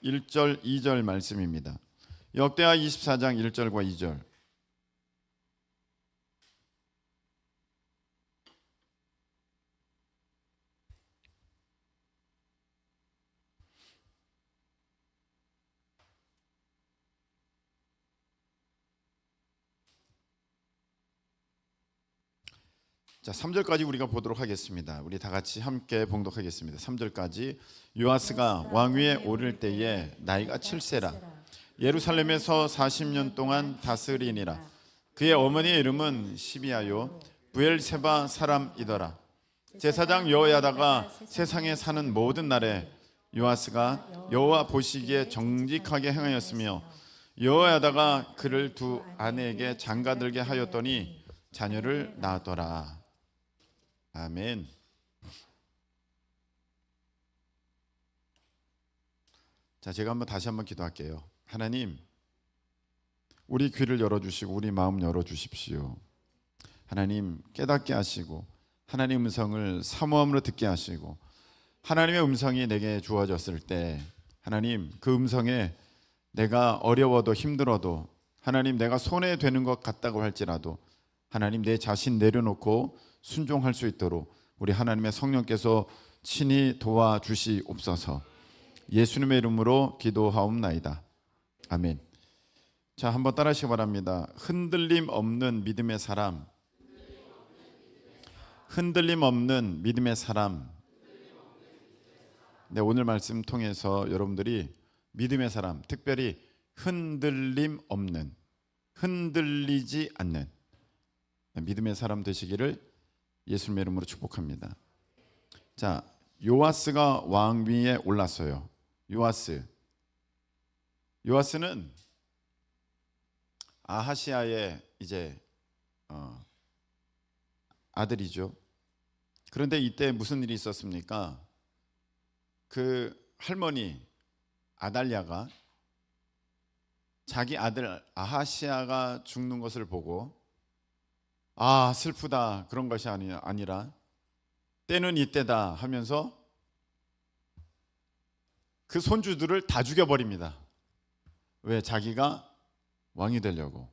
1절 2절 말씀입니다. 역대하 24장 1절과 2절. 자, 3절까지 우리가 보도록 하겠습니다. 우리 다 같이 함께 봉독하겠습니다. 3절까지. 요아스가 왕위에 오를 때에 나이가 7세라. 예루살렘에서 40년 동안 다스리니라. 그의 어머니의 이름은 시비아요 부엘세바 사람이더라. 제사장 여호야다가 세상에 사는 모든 날에 요아스가 여호와 보시기에 정직하게 행하였으며 여호야다가 그를 두 아내에게 장가들게 하였더니 자녀를 낳았더라. 아멘. 자, 제가 다시 한번 기도할게요. 하나님, 우리 귀를 열어주시고 우리 마음 열어주십시오. 하나님, 깨닫게 하시고 하나님의 음성을 사모함으로 듣게 하시고 하나님의 음성이 내게 주어졌을 때 하나님, 그 음성에 내가 어려워도 힘들어도 하나님, 내가 손해되는 것 같다고 할지라도 하나님, 내 자신 내려놓고 순종할 수 있도록 우리 하나님의 성령께서 친히 도와주시옵소서. 예수님의 이름으로 기도하옵나이다. 아멘. 자, 한번 따라하시기 바랍니다. 흔들림 없는 믿음의 사람. 흔들림 없는 믿음의 사람. 네, 오늘 말씀 통해서 여러분들이 믿음의 사람, 특별히 흔들림 없는, 흔들리지 않는 믿음의 사람 되시기를 예수님의 이름으로 축복합니다. 자, 요아스가 왕위에 올랐어요. 요아스는 아하시아의 이제 아들이죠. 그런데 이때 무슨 일이 있었습니까? 그 할머니 아달랴가 자기 아들 아하시아가 죽는 것을 보고 아, 슬프다, 그런 것이 아니라 때는 이때다 하면서 그 손주들을 다 죽여버립니다. 왜? 자기가 왕이 되려고.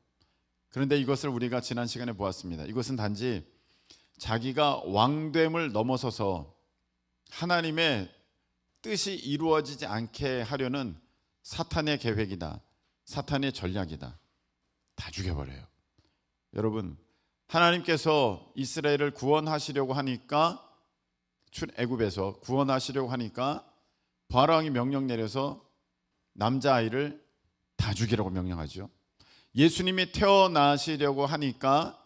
그런데 이것을 우리가 지난 시간에 보았습니다. 이것은 단지 자기가 왕됨을 넘어서서 하나님의 뜻이 이루어지지 않게 하려는 사탄의 계획이다, 사탄의 전략이다. 다 죽여버려요. 여러분, 하나님께서 이스라엘을 구원하시려고 하니까, 출애굽에서 구원하시려고 하니까 바로왕이 명령 내려서 남자아이를 다 죽이라고 명령하죠. 예수님이 태어나시려고 하니까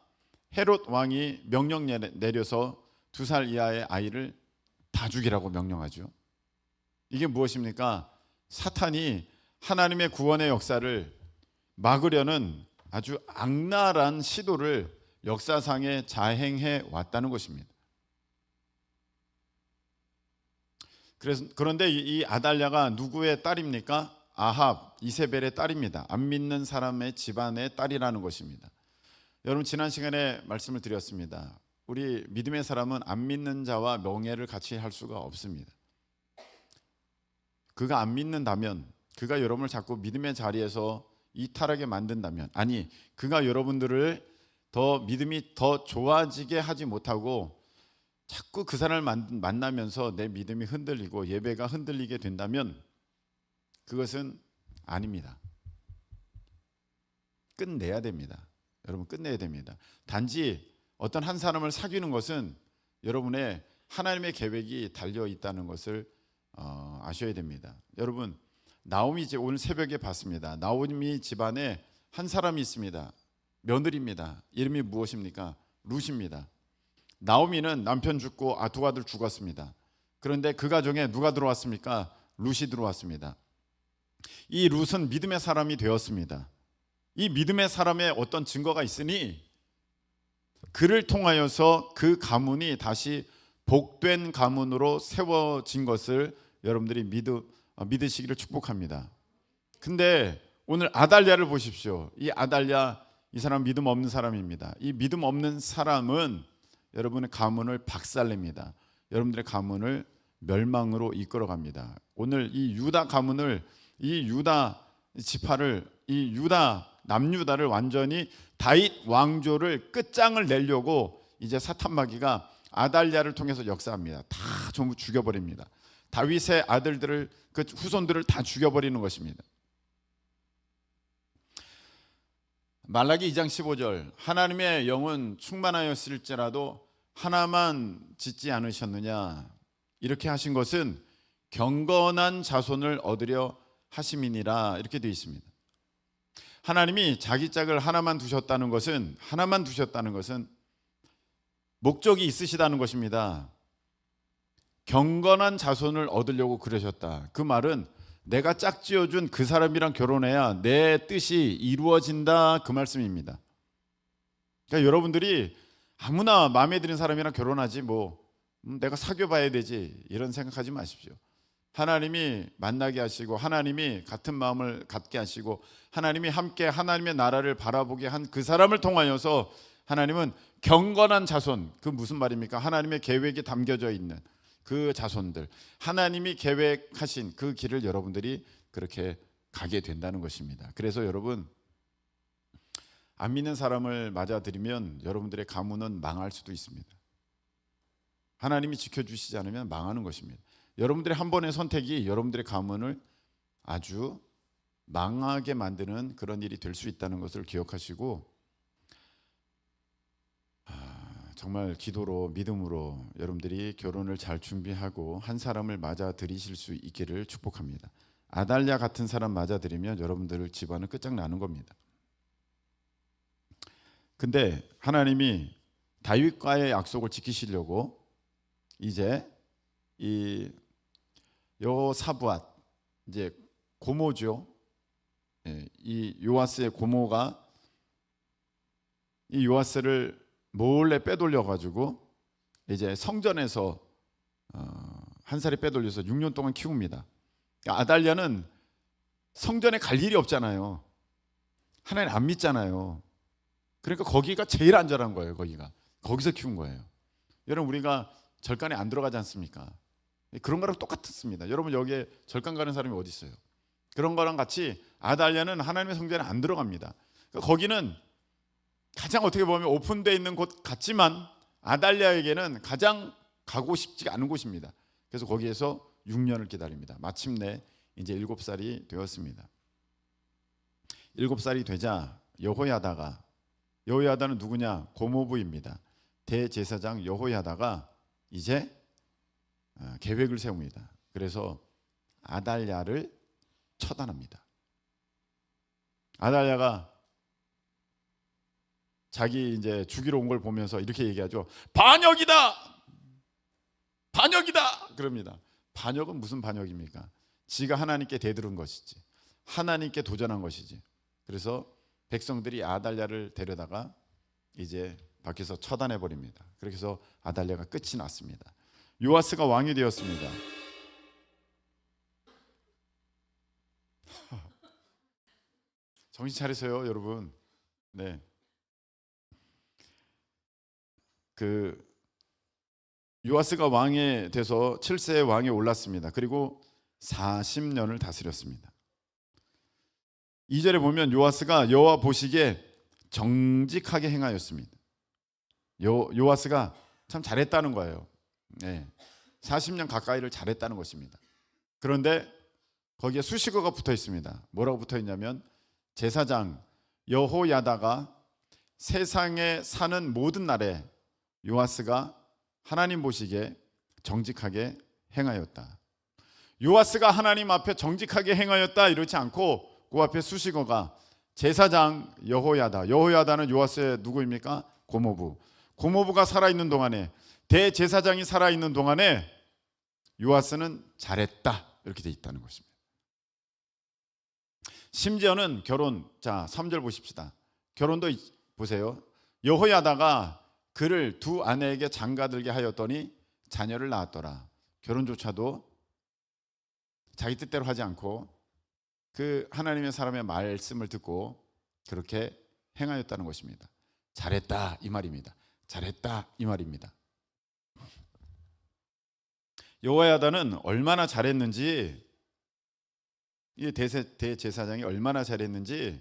헤롯 왕이 명령 내려서 2살 이하의 아이를 다 죽이라고 명령하죠. 이게 무엇입니까? 사탄이 하나님의 구원의 역사를 막으려는 아주 악랄한 시도를 역사상에 자행해 왔다는 것입니다. 그런데 이 아달랴가 누구의 딸입니까? 아합, 이세벨의 딸입니다. 안 믿는 사람의 집안의 딸이라는 것입니다. 여러분, 지난 시간에 말씀을 드렸습니다. 우리 믿음의 사람은 안 믿는 자와 명예를 같이 할 수가 없습니다. 그가 안 믿는다면, 그가 여러분을 자꾸 믿음의 자리에서 이탈하게 만든다면, 아니, 그가 여러분들을 더 믿음이 더 좋아지게 하지 못하고 자꾸 그 사람을 만나면서 내 믿음이 흔들리고 예배가 흔들리게 된다면 그것은 아닙니다. 끝내야 됩니다. 여러분, 끝내야 됩니다. 단지 어떤 한 사람을 사귀는 것은 여러분의 하나님의 계획이 달려 있다는 것을 아셔야 됩니다. 여러분, 나오미 오늘 새벽에 봤습니다. 나오미 집안에 한 사람이 있습니다. 며느리입니다. 이름이 무엇입니까? 룻입니다. 나오미는 남편 죽고 두 아들 죽었습니다. 그런데 그 가정에 누가 들어왔습니까? 룻이 들어왔습니다. 이 룻은 믿음의 사람이 되었습니다. 이 믿음의 사람의 어떤 증거가 있으니 그를 통하여서 그 가문이 다시 복된 가문으로 세워진 것을 여러분들이 믿으시기를 축복합니다. 근데 오늘 아달랴를 보십시오. 이 아달랴, 이 사람 믿음 없는 사람입니다. 이 믿음 없는 사람은 여러분의 가문을 박살냅니다. 여러분들의 가문을 멸망으로 이끌어갑니다. 오늘 이 유다 가문을 이 유다 지파를, 이 유다 남유다를 완전히 다윗 왕조를 끝장을 내려고 이제 사탄마귀가 아달랴를 통해서 역사합니다. 다 전부 죽여버립니다. 다윗의 아들들을, 그 후손들을 다 죽여버리는 것입니다. 말라기 2장 15절, 하나님의 영은 충만하였을지라도 하나만 짓지 않으셨느냐, 이렇게 하신 것은 경건한 자손을 얻으려 하심이니라, 이렇게 되어 있습니다. 하나님이 자기 짝을 하나만 두셨다는 것은 목적이 있으시다는 것입니다. 경건한 자손을 얻으려고 그러셨다. 그 말은 내가 짝지어준 그 사람이랑 결혼해야 내 뜻이 이루어진다, 그 말씀입니다. 그러니까 여러분들이 아무나 마음에 드는 사람이랑 결혼하지 내가 사귀어봐야 되지, 이런 생각하지 마십시오. 하나님이 만나게 하시고, 하나님이 같은 마음을 갖게 하시고, 하나님이 함께 하나님의 나라를 바라보게 한 그 사람을 통하여서 하나님은 경건한 자손, 그 무슨 말입니까? 하나님의 계획이 담겨져 있는 그 자손들, 하나님이 계획하신 그 길을 여러분들이 그렇게 가게 된다는 것입니다. 그래서 여러분, 안 믿는 사람을 맞아들이면 여러분들의 가문은 망할 수도 있습니다. 하나님이 지켜주시지 않으면 망하는 것입니다. 여러분들의 한 번의 선택이 여러분들의 가문을 아주 망하게 만드는 그런 일이 될 수 있다는 것을 기억하시고, 정말 기도로, 믿음으로 여러분들이 결혼을 잘 준비하고 한 사람을 맞아들이실 수 있기를 축복합니다. 아달랴 같은 사람 맞아들이면 여러분들 집안은 끝장나는 겁니다. 근데 하나님이 다윗과의 약속을 지키시려고 이제 이 여호사밧, 이제 고모죠. 이 요아스의 고모가 이 요아스를 몰래 빼돌려 가지고 이제 성전에서 한 살이 빼돌려서 6년 동안 키웁니다. 그러니까 아달랴는 성전에 갈 일이 없잖아요. 하나님 안 믿잖아요. 그러니까 거기가 제일 안전한 거예요. 거기서 키운 거예요. 여러분, 우리가 절간에 안 들어가지 않습니까? 그런 거랑 똑같습니다. 여러분, 여기에 절간 가는 사람이 어디 있어요? 그런 거랑 같이 아달랴는 하나님의 성전에 안 들어갑니다. 그러니까 거기는 가장 어떻게 보면 오픈되어 있는 곳 같지만 아달랴에게는 가장 가고 싶지 않은 곳입니다. 그래서 거기에서 6년을 기다립니다. 마침내 이제 7살이 되었습니다. 7살이 되자 여호야다는 누구냐? 고모부입니다. 대제사장 여호야다가 이제 계획을 세웁니다. 그래서 아달랴를 처단합니다. 아달랴가 자기 이제 죽이러 온 걸 보면서 이렇게 얘기하죠. 반역이다! 그럽니다. 반역은 무슨 반역입니까? 지가 하나님께 대들은 것이지, 하나님께 도전한 것이지. 그래서 백성들이 아달랴를 데려다가 이제 밖에서 처단해 버립니다. 그래서 아달랴가 끝이 났습니다. 요아스가 왕이 되었습니다. 정신 차리세요, 여러분. 네. 요아스가 왕에 돼서 7세의 왕에 올랐습니다. 그리고 40년을 다스렸습니다. 2절에 보면 요아스가 여호와 보시기에 정직하게 행하였습니다. 요아스가 참 잘했다는 거예요. 네. 40년 가까이를 잘했다는 것입니다. 그런데 거기에 수식어가 붙어 있습니다. 뭐라고 붙어 있냐면, 제사장 여호야다가 세상에 사는 모든 날에 요아스가 하나님 보시기에 정직하게 행하였다. 요아스가 하나님 앞에 정직하게 행하였다 이러지 않고 그 앞에 수식어가 제사장 여호야다는 요아스의 누구입니까? 고모부가 살아있는 동안에, 대제사장이 살아있는 동안에 요아스는 잘했다, 이렇게 돼 있다는 것입니다. 심지어는 결혼, 자 3절 보십시다. 결혼도 보세요. 여호야다가 그를 두 아내에게 장가들게 하였더니 자녀를 낳았더라. 결혼조차도 자기 뜻대로 하지 않고 그 하나님의 사람의 말씀을 듣고 그렇게 행하였다는 것입니다. 잘했다 이 말입니다. 잘했다 이 말입니다. 여호야다는 얼마나 잘했는지 이 대제사장이 얼마나 잘했는지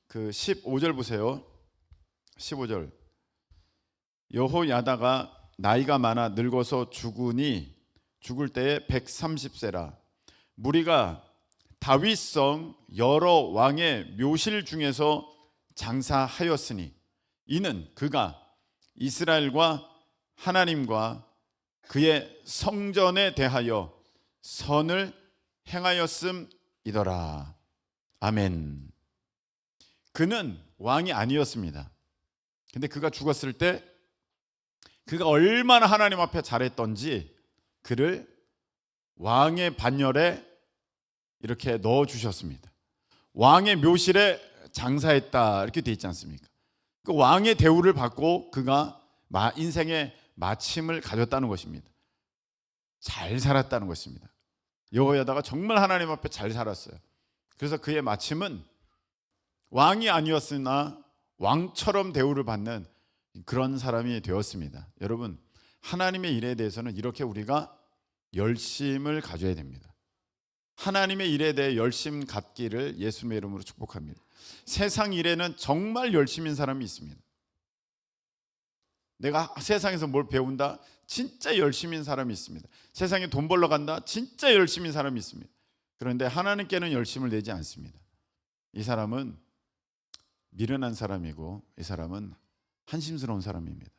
그 15절 보세요. 15절. 여호야다가 나이가 많아 늙어서 죽으니 죽을 때에 130세라. 무리가 다윗성 여러 왕의 묘실 중에서 장사하였으니 이는 그가 이스라엘과 하나님과 그의 성전에 대하여 선을 행하였음이더라. 아멘. 그는 왕이 아니었습니다. 근데 그가 죽었을 때 그가 얼마나 하나님 앞에 잘했던지 그를 왕의 반열에 이렇게 넣어 주셨습니다. 왕의 묘실에 장사했다 이렇게 돼 있지 않습니까? 그 왕의 대우를 받고 그가 인생의 마침을 가졌다는 것입니다. 잘 살았다는 것입니다. 여호야다가 정말 하나님 앞에 잘 살았어요. 그래서 그의 마침은 왕이 아니었으나 왕처럼 대우를 받는 그런 사람이 되었습니다. 여러분, 하나님의 일에 대해서는 이렇게 우리가 열심을 가져야 됩니다. 하나님의 일에 대해 열심 갖기를 예수님의 이름으로 축복합니다. 세상 일에는 정말 열심인 사람이 있습니다. 내가 세상에서 뭘 배운다? 진짜 열심인 사람이 있습니다. 세상에 돈 벌러 간다? 진짜 열심인 사람이 있습니다. 그런데 하나님께는 열심을 내지 않습니다. 이 사람은 미련한 사람이고 이 사람은 한심스러운 사람입니다.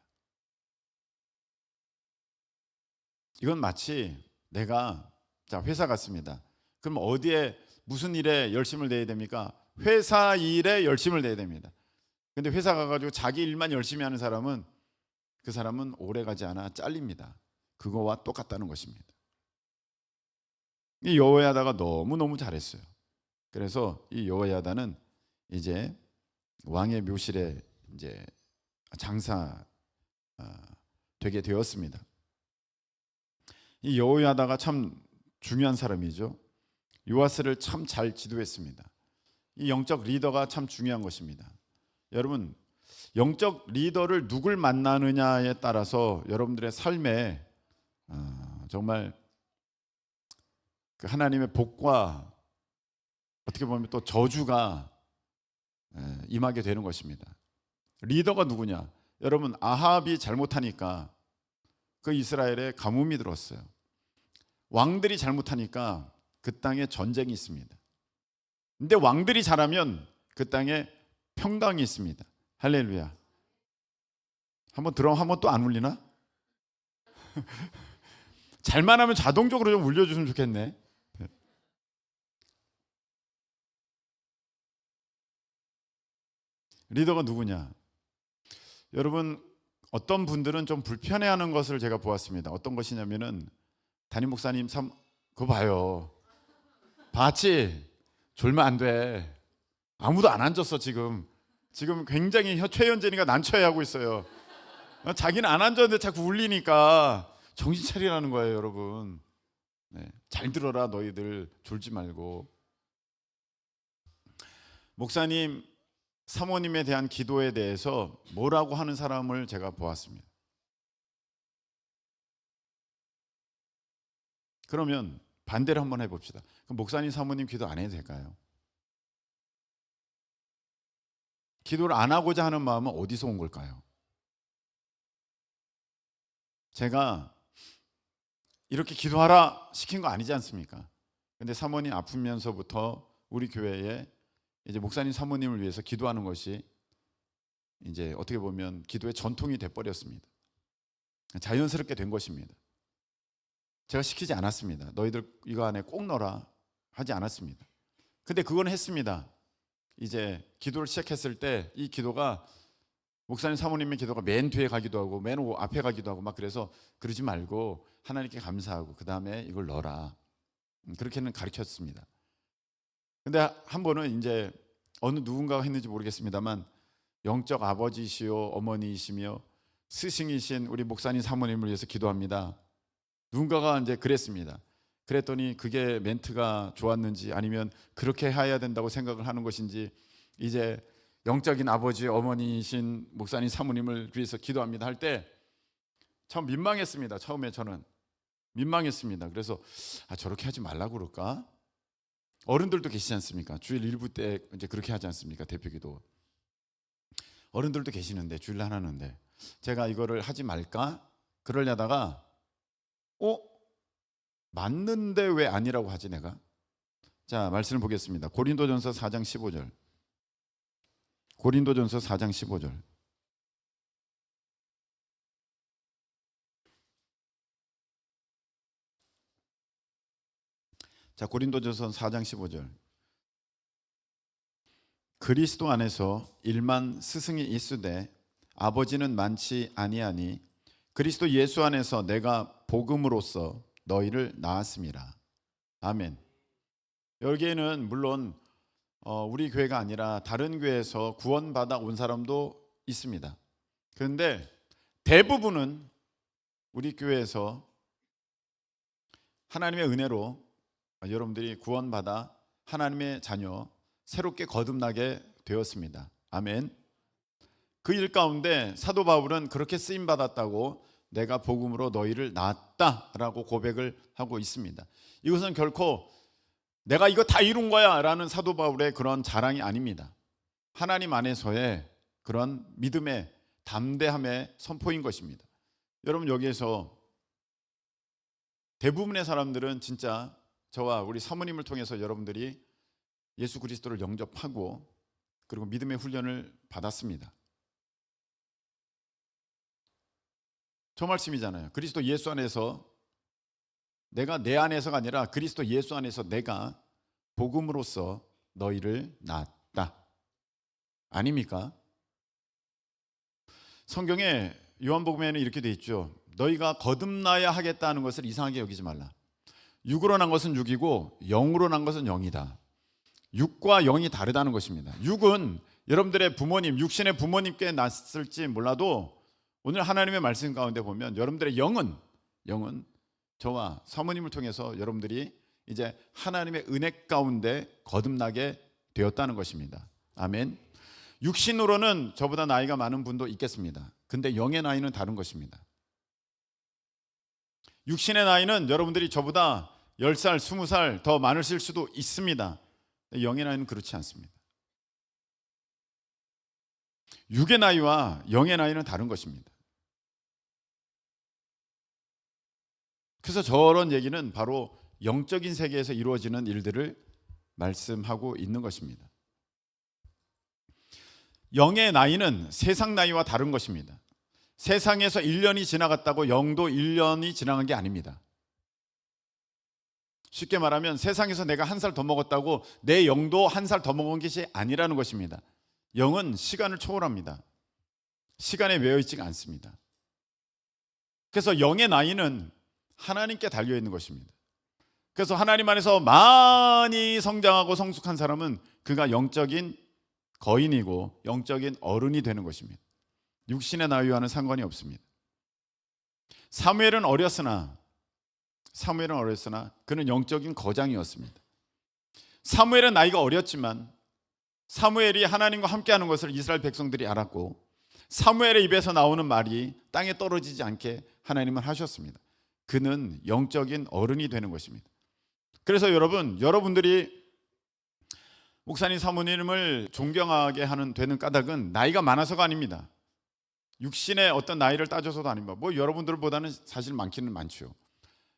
이건 마치 내가 회사 갔습니다. 그럼 어디에 무슨 일에 열심을 내야 됩니까? 회사 일에 열심을 내야 됩니다. 근데 회사 가가지고 자기 일만 열심히 하는 사람은 그 사람은 오래 가지 않아 잘립니다. 그거와 똑같다는 것입니다. 이 여호야다가 너무너무 잘했어요. 그래서 이 여호야다는 이제 왕의 묘실에 이제 장사 되게 되었습니다. 이 여호야다가 참 중요한 사람이죠. 요아스를 참 잘 지도했습니다. 이 영적 리더가 참 중요한 것입니다. 여러분, 영적 리더를 누굴 만나느냐에 따라서 여러분들의 삶에 정말 그 하나님의 복과 어떻게 보면 또 저주가 임하게 되는 것입니다. 리더가 누구냐? 여러분, 아합이 잘못하니까 그 이스라엘에 가뭄이 들었어요. 왕들이 잘못하니까 그 땅에 전쟁이 있습니다. 근데 왕들이 잘하면 그 땅에 평강이 있습니다. 할렐루야. 한번 또 안 울리나? 잘만 하면 자동적으로 좀 울려주시면 좋겠네. 리더가 누구냐? 여러분, 어떤 분들은 좀 불편해하는 것을 제가 보았습니다. 어떤 것이냐면은 담임 목사님 그거 봐요. 봤지? 졸면 안 돼. 아무도 안 앉았어 지금 굉장히 최현진이가 난처해하고 있어요. 자기는 안 앉았는데 자꾸 울리니까 정신 차리라는 거예요, 여러분. 네, 잘 들어라 너희들 졸지 말고. 목사님, 사모님에 대한 기도에 대해서 뭐라고 하는 사람을 제가 보았습니다. 그러면 반대를 한번 해봅시다. 그럼 목사님, 사모님 기도 안 해도 될까요? 기도를 안 하고자 하는 마음은 어디서 온 걸까요? 제가 이렇게 기도하라 시킨 거 아니지 않습니까? 근데 사모님 아프면서부터 우리 교회에 이제 목사님, 사모님을 위해서 기도하는 것이 이제 어떻게 보면 기도의 전통이 돼버렸습니다. 자연스럽게 된 것입니다. 제가 시키지 않았습니다. 너희들 이거 안에 꼭 넣어라 하지 않았습니다. 근데 그건 했습니다. 이제 기도를 시작했을 때 이 기도가 목사님, 사모님의 기도가 맨 뒤에 가기도 하고 맨 앞에 가기도 하고 막 그래서 그러지 말고 하나님께 감사하고 그 다음에 이걸 넣어라. 그렇게는 가르쳤습니다. 근데 한 번은 이제 어느 누군가가 했는지 모르겠습니다만 영적 아버지시오 어머니이시며 스승이신 우리 목사님, 사모님을 위해서 기도합니다. 누군가가 이제 그랬습니다. 그랬더니 그게 멘트가 좋았는지 아니면 그렇게 해야 된다고 생각을 하는 것인지 이제 영적인 아버지 어머니이신 목사님, 사모님을 위해서 기도합니다 할 때 참 민망했습니다. 처음에 저는 민망했습니다. 그래서 저렇게 하지 말라고 그럴까? 어른들도 계시지 않습니까? 주일 일부 때 이제 그렇게 하지 않습니까? 대표기도. 어른들도 계시는데 주일날 하는데 제가 이거를 하지 말까? 그러려다가 맞는데 왜 아니라고 하지 내가? 자, 말씀을 보겠습니다. 고린도전서 4장 15절. 고린도전서 4장 15절. 자, 고린도전서 4장 15절. 그리스도 안에서 일만 스승이 있으되 아버지는 많지 아니하니 그리스도 예수 안에서 내가 복음으로써 너희를 낳았음이라. 아멘. 여기에는 물론 우리 교회가 아니라 다른 교회에서 구원받아 온 사람도 있습니다. 그런데 대부분은 우리 교회에서 하나님의 은혜로 여러분들이 구원받아 하나님의 자녀 새롭게 거듭나게 되었습니다. 아멘. 그 일 가운데 사도 바울은 그렇게 쓰임 받았다고 내가 복음으로 너희를 낳았다라고 고백을 하고 있습니다. 이것은 결코 내가 이거 다 이룬 거야 라는 사도 바울의 그런 자랑이 아닙니다. 하나님 안에서의 그런 믿음의 담대함의 선포인 것입니다. 여러분, 여기에서 대부분의 사람들은 진짜 저와 우리 사모님을 통해서 여러분들이 예수 그리스도를 영접하고 그리고 믿음의 훈련을 받았습니다. 저 말씀이잖아요. 그리스도 예수 안에서 내가 내 안에서가 아니라 그리스도 예수 안에서 내가 복음으로써 너희를 낳았다. 아닙니까? 성경에 요한복음에는 이렇게 돼 있죠. 너희가 거듭나야 하겠다는 것을 이상하게 여기지 말라. 육으로 난 것은 육이고 영으로 난 것은 영이다. 육과 영이 다르다는 것입니다. 육은 여러분들의 부모님, 육신의 부모님께 났을지 몰라도 오늘 하나님의 말씀 가운데 보면 여러분들의 영은 저와 사모님을 통해서 여러분들이 이제 하나님의 은혜 가운데 거듭나게 되었다는 것입니다. 아멘. 육신으로는 저보다 나이가 많은 분도 있겠습니다. 근데 영의 나이는 다른 것입니다. 육신의 나이는 여러분들이 저보다 10살, 20살 더 많으실 수도 있습니다. 영의 나이는 그렇지 않습니다. 육의 나이와 영의 나이는 다른 것입니다. 그래서 저런 얘기는 바로 영적인 세계에서 이루어지는 일들을 말씀하고 있는 것입니다. 영의 나이는 세상 나이와 다른 것입니다. 세상에서 1년이 지나갔다고 영도 1년이 지나간 게 아닙니다. 쉽게 말하면 세상에서 내가 1살 더 먹었다고 내 영도 1살 더 먹은 것이 아니라는 것입니다. 영은 시간을 초월합니다. 시간에 매여 있지가 않습니다. 그래서 영의 나이는 하나님께 달려있는 것입니다. 그래서 하나님 안에서 많이 성장하고 성숙한 사람은 그가 영적인 거인이고 영적인 어른이 되는 것입니다. 육신의 나이와는 상관이 없습니다. 사무엘은 어렸으나 그는 영적인 거장이었습니다. 사무엘은 나이가 어렸지만 사무엘이 하나님과 함께하는 것을 이스라엘 백성들이 알았고 사무엘의 입에서 나오는 말이 땅에 떨어지지 않게 하나님은 하셨습니다. 그는 영적인 어른이 되는 것입니다. 그래서 여러분들이 목사님 사모님을 존경하게 되는 까닭은 나이가 많아서가 아닙니다. 육신의 어떤 나이를 따져서도 아닙니다. 여러분들보다는 사실 많기는 많죠.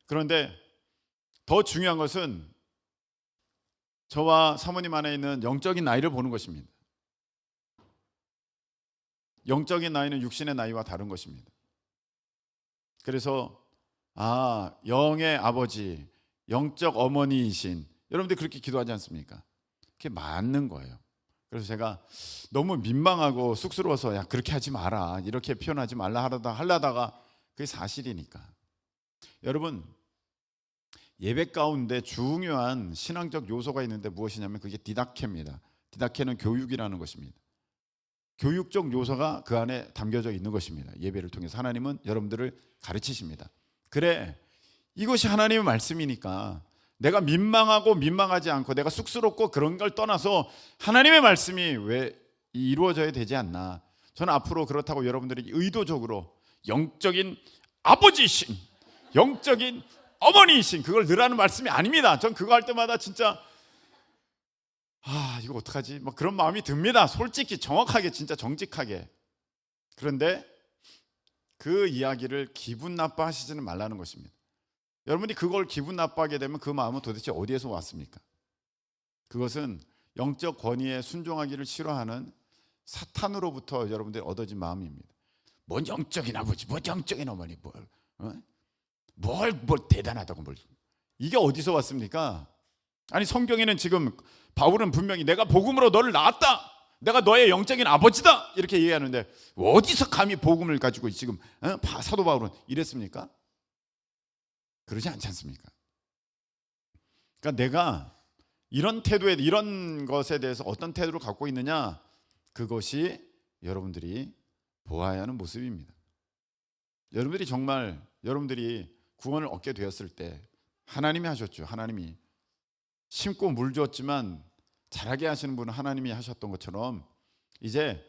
그런데 더 중요한 것은 저와 사모님 안에 있는 영적인 나이를 보는 것입니다. 영적인 나이는 육신의 나이와 다른 것입니다. 그래서 영의 아버지, 영적 어머니이신 여러분들 그렇게 기도하지 않습니까? 그게 맞는 거예요. 그래서 제가 너무 민망하고 쑥스러워서 그렇게 하지 마라, 이렇게 표현하지 말라 하려다가 그게 사실이니까. 여러분, 예배 가운데 중요한 신앙적 요소가 있는데 무엇이냐면 그게 디다케입니다. 디다케는 교육이라는 것입니다. 교육적 요소가 그 안에 담겨져 있는 것입니다. 예배를 통해서 하나님은 여러분들을 가르치십니다. 그래, 이것이 하나님의 말씀이니까 내가 민망하고 민망하지 않고 내가 쑥스럽고 그런 걸 떠나서 하나님의 말씀이 왜 이루어져야 되지 않나. 저는 앞으로 그렇다고 여러분들이 의도적으로 영적인 아버지이신, 영적인 어머니이신 그걸 늘하는 말씀이 아닙니다. 전 그거 할 때마다 진짜 이거 어떡하지? 뭐 그런 마음이 듭니다. 솔직히 정확하게 진짜 정직하게. 그런데 그 이야기를 기분 나빠하시지는 말라는 것입니다. 여러분이 그걸 기분 나빠하게 되면 그 마음은 도대체 어디에서 왔습니까? 그것은 영적 권위에 순종하기를 싫어하는 사탄으로부터 여러분들이 얻어진 마음입니다. 뭔 영적인 아버지, 뭔 영적인 어머니, 뭘 대단하다고 뭘. 이게 어디서 왔습니까? 아니 성경에는 지금 바울은 분명히 내가 복음으로 너를 낳았다, 내가 너의 영적인 아버지다 이렇게 얘기하는데 어디서 감히 복음을 가지고 지금 사도 바울은 이랬습니까? 그러지 않지 않습니까? 그러니까 내가 이런 태도에, 이런 것에 대해서 어떤 태도를 갖고 있느냐, 그것이 여러분들이 보아야 하는 모습입니다. 여러분들이 정말 여러분들이 구원을 얻게 되었을 때 하나님이 하셨죠. 하나님이 심고 물 주었지만 자라게 하시는 분은 하나님이 하셨던 것처럼 이제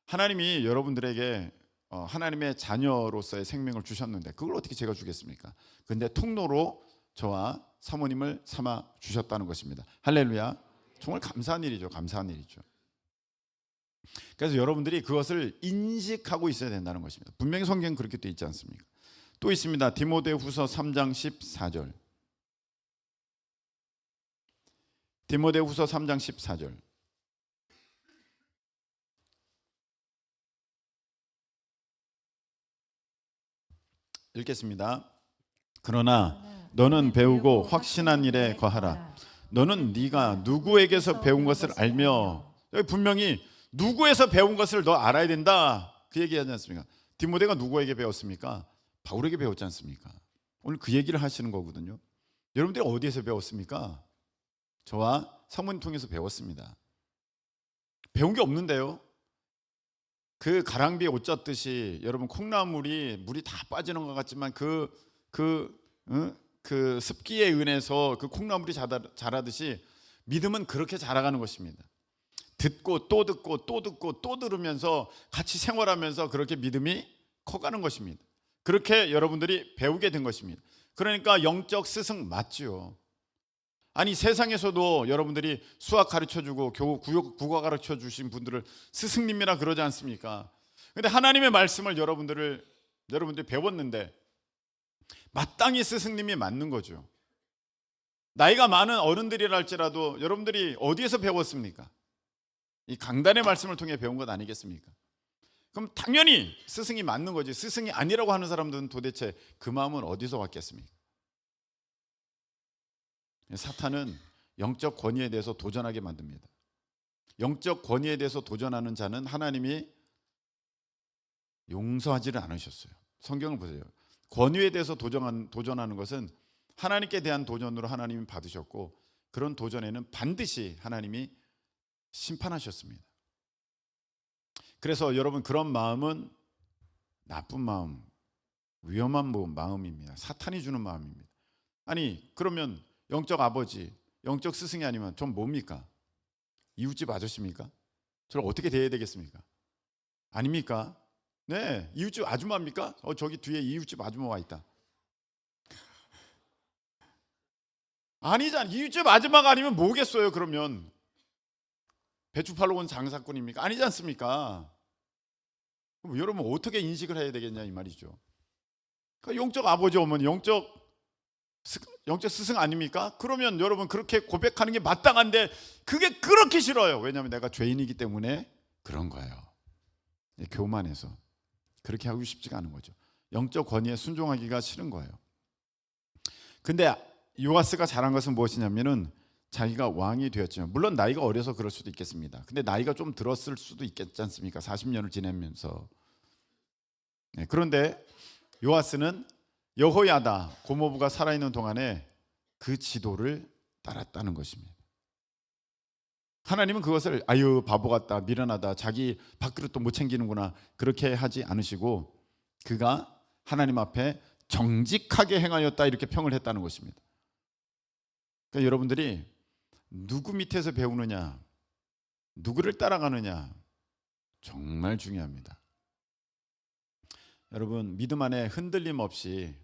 하나님이 여러분들에게 하나님의 자녀로서의 생명을 주셨는데 그걸 어떻게 제가 주겠습니까? 근데 통로로 저와 사모님을 삼아 주셨다는 것입니다. 할렐루야. 정말 감사한 일이죠. 감사한 일이죠. 그래서 여러분들이 그것을 인식하고 있어야 된다는 것입니다. 분명히 성경은 그렇게 되어 있지 않습니까? 또 있습니다. 디모데후서 3장 14절. 디모데후서 3장 14절. 읽겠습니다. 그러나 너는 배우고 확신한 일에 거하라. 너는 네가 누구에게서 배운 것을 알며, 여기 분명히 누구에서 배운 것을 너 알아야 된다 그 얘기하지 않습니까? 디모데가 누구에게 배웠습니까? 바울에게 배웠지 않습니까? 오늘 그 얘기를 하시는 거거든요. 여러분들이 어디에서 배웠습니까? 저와 사모님 통해서 배웠습니다. 배운 게 없는데요. 그 가랑비에 옷 젖듯이 여러분 콩나물이 물이 다 빠지는 것 같지만 그 습기에 은해서 그 콩나물이 자라듯이 믿음은 그렇게 자라가는 것입니다. 듣고 또 듣고 또 듣고 또 들으면서 같이 생활하면서 그렇게 믿음이 커가는 것입니다. 그렇게 여러분들이 배우게 된 것입니다. 그러니까 영적 스승 맞지요. 아니 세상에서도 여러분들이 수학 가르쳐주고 국어 가르쳐주신 분들을 스승님이라 그러지 않습니까? 근데 하나님의 말씀을 여러분들이 배웠는데 마땅히 스승님이 맞는 거죠. 나이가 많은 어른들이라 할지라도 여러분들이 어디에서 배웠습니까? 이 강단의 말씀을 통해 배운 것 아니겠습니까? 그럼 당연히 스승이 맞는 거지. 스승이 아니라고 하는 사람들은 도대체 그 마음은 어디서 왔겠습니까? 사탄은 영적 권위에 대해서 도전하게 만듭니다. 영적 권위에 대해서 도전하는 자는 하나님이 용서하지를 않으셨어요. 성경을 보세요. 권위에 대해서 도전하는 것은 하나님께 대한 도전으로 하나님이 받으셨고, 그런 도전에는 반드시 하나님이 심판하셨습니다. 그래서 여러분 그런 마음은 나쁜 마음, 위험한 마음입니다. 사탄이 주는 마음입니다. 아니 그러면 영적 아버지, 영적 스승이 아니면 전 뭡니까? 이웃집 아저씨입니까? 저를 어떻게 대해야 되겠습니까? 아닙니까? 네, 이웃집 아줌마입니까? 저기 뒤에 이웃집 아줌마 와 있다. 아니잖아. 이웃집 아줌마가 아니면 뭐겠어요? 그러면 배추 팔러 온 장사꾼입니까? 아니지 않습니까? 그럼 여러분 어떻게 인식을 해야 되겠냐 이 말이죠. 그러니까 영적 아버지 어머니, 영적 스승 아닙니까? 그러면 여러분 그렇게 고백하는 게 마땅한데 그게 그렇게 싫어요. 왜냐하면 내가 죄인이기 때문에 그런 거예요. 교만해서 그렇게 하고 싶지가 않은 거죠. 영적 권위에 순종하기가 싫은 거예요. 근데 요아스가 잘한 것은 무엇이냐면은 자기가 왕이 되었지만, 물론 나이가 어려서 그럴 수도 있겠습니다. 근데 나이가 좀 들었을 수도 있겠지 않습니까? 40년을 지내면서. 그런데 요아스는 여호야다 고모부가 살아있는 동안에 그 지도를 따랐다는 것입니다. 하나님은 그것을 아유 바보 같다, 미련하다, 자기 밥그릇도 못 챙기는구나 그렇게 하지 않으시고 그가 하나님 앞에 정직하게 행하였다 이렇게 평을 했다는 것입니다. 그러니까 여러분들이 누구 밑에서 배우느냐, 누구를 따라가느냐 정말 중요합니다. 여러분 믿음 안에 흔들림 없이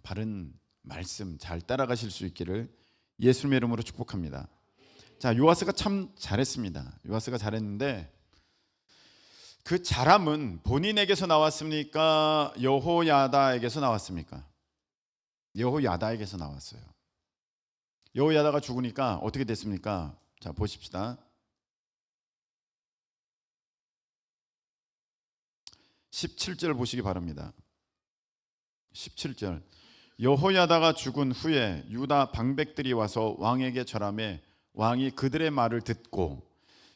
바른 말씀 잘 따라가실 수 있기를 예수님의 이름으로 축복합니다. 자, 요아스가 참 잘했습니다. 요아스가 잘했는데 그 잘함은 본인에게서 나왔습니까? 여호야다에게서 나왔습니까? 여호야다에게서 나왔어요. 여호야다가 죽으니까 어떻게 됐습니까? 자, 보십시다. 17절 보시기 바랍니다. 17절. 여호야다가 죽은 후에 유다 방백들이 와서 왕에게 절하매 왕이 그들의 말을 듣고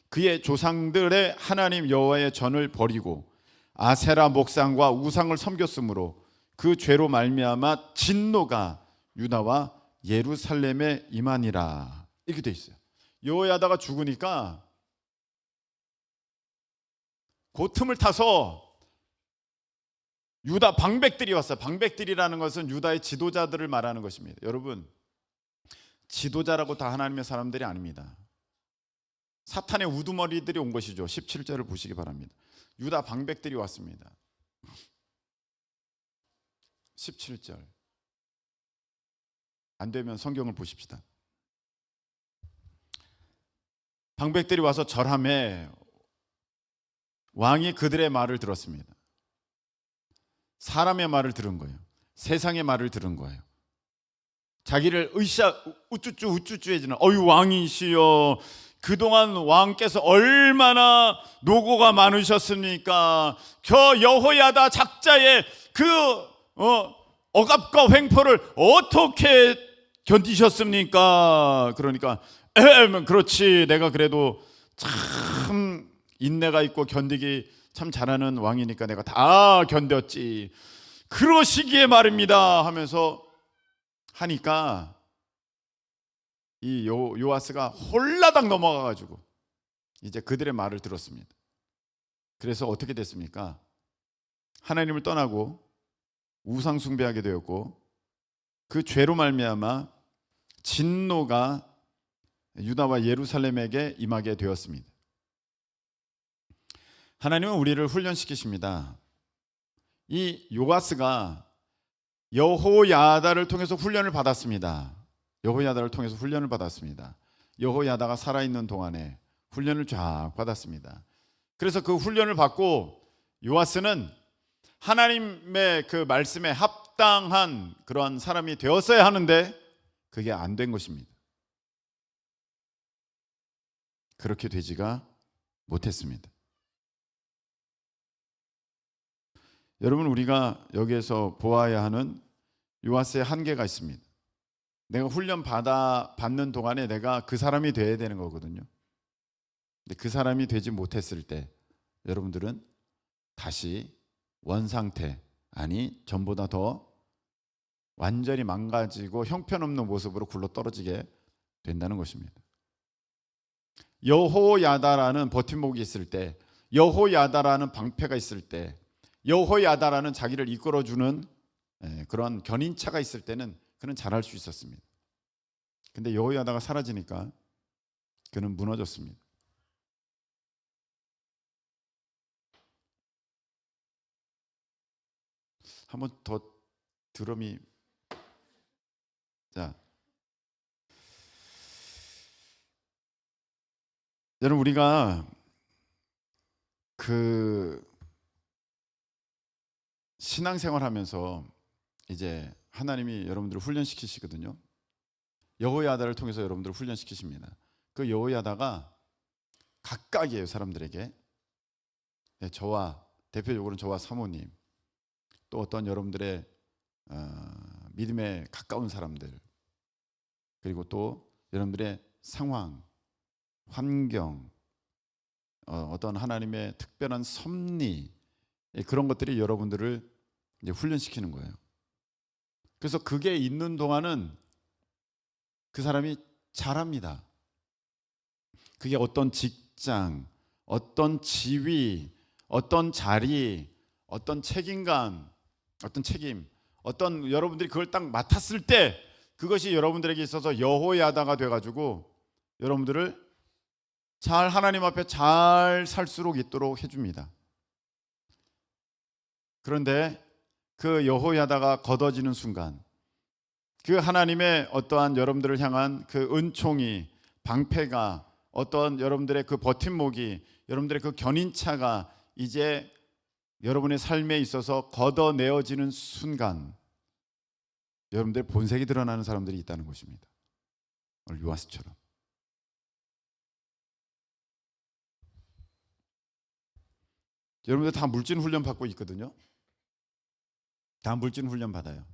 그의 조상들의 하나님 여호와의 전을 버리고 아세라 목상과 우상을 섬겼으므로 그 죄로 말미암아 진노가 유다와 예루살렘에 임하니라. 이렇게 돼 있어요. 여호야다가 죽으니까 그 틈을 타서 유다 방백들이 왔어요. 방백들이라는 것은 유다의 지도자들을 말하는 것입니다. 여러분, 지도자라고 다 하나님의 사람들이 아닙니다. 사탄의 우두머리들이 온 것이죠. 17절을 보시기 바랍니다. 유다 방백들이 왔습니다. 17절. 안 되면 성경을 보십시다. 방백들이 와서 절하매 왕이 그들의 말을 들었습니다. 사람의 말을 들은 거예요. 세상의 말을 들은 거예요. 자기를 우쭈쭈 해지는 어유 왕이시여, 그동안 왕께서 얼마나 노고가 많으셨습니까? 저 여호야다 작자의 그 억압과 횡포를 어떻게 견디셨습니까? 그러니까 그렇지, 내가 그래도 참 인내가 있고 견디기 참 잘하는 왕이니까 내가 다 견뎠지, 그러시기에 말입니다 하면서 하니까 이 요아스가 홀라당 넘어가가지고 이제 그들의 말을 들었습니다. 그래서 어떻게 됐습니까? 하나님을 떠나고 우상 숭배하게 되었고 그 죄로 말미암아 진노가 유다와 예루살렘에게 임하게 되었습니다. 하나님은 우리를 훈련시키십니다. 이 요아스가 여호야다를 통해서 훈련을 받았습니다. 여호야다를 통해서 훈련을 받았습니다. 여호야다가 살아있는 동안에 훈련을 쫙 받았습니다. 그래서 그 훈련을 받고 요아스는 하나님의 그 말씀에 합당한 그러한 사람이 되었어야 하는데 그게 안 된 것입니다. 그렇게 되지가 못했습니다. 여러분, 우리가 여기에서 보아야 하는 요아스의 한계가 있습니다. 내가 훈련 받는 동안에 내가 그 사람이 돼야 되는 거거든요. 근데 그 사람이 되지 못했을 때 여러분들은 다시 원상태, 아니 전보다 더 완전히 망가지고 형편없는 모습으로 굴러 떨어지게 된다는 것입니다. 여호야다라는 버팀목이 있을 때, 여호야다라는 방패가 있을 때, 여호야다라는 자기를 이끌어주는 그런 견인차가 있을 때는 그는 잘할 수 있었습니다. 근데 여호야다가 사라지니까 그는 무너졌습니다. 한번 더 드럼이, 자, 여러분, 우리가 그 신앙생활 하면서 이제 하나님이 여러분들을 훈련시키시거든요. 여호야다를 통해서 여러분들을 훈련시키십니다. 그 여호야다가 각각이에요, 사람들에게. 저와, 대표적으로는 저와 사모님, 또 어떤 여러분들의 믿음에 가까운 사람들, 그리고 또 여러분들의 상황, 환경, 어떤 하나님의 특별한 섭리, 그런 것들이 여러분들을 이제 훈련시키는 거예요. 그래서 그게 있는 동안은 그 사람이 잘합니다. 그게 어떤 직장, 어떤 지위, 어떤 자리, 어떤 책임감, 어떤 책임, 어떤 여러분들이 그걸 딱 맡았을 때 그것이 여러분들에게 있어서 여호야다가 돼가지고 여러분들을 잘 하나님 앞에 잘 살수록 있도록 해줍니다. 그런데 그 여호야다가 걷어지는 순간, 그 하나님의 어떠한 여러분들을 향한 그 은총이 방패가, 어떤 여러분들의 그 버팀목이, 여러분들의 그 견인차가 이제 여러분의 삶에 있어서 걷어내어지는 순간 여러분들의 본색이 드러나는 사람들이 있다는 것입니다. 오늘 요아스처럼. 여러분들 다 물질 훈련 받고 있거든요. 다 물질 훈련 받아요.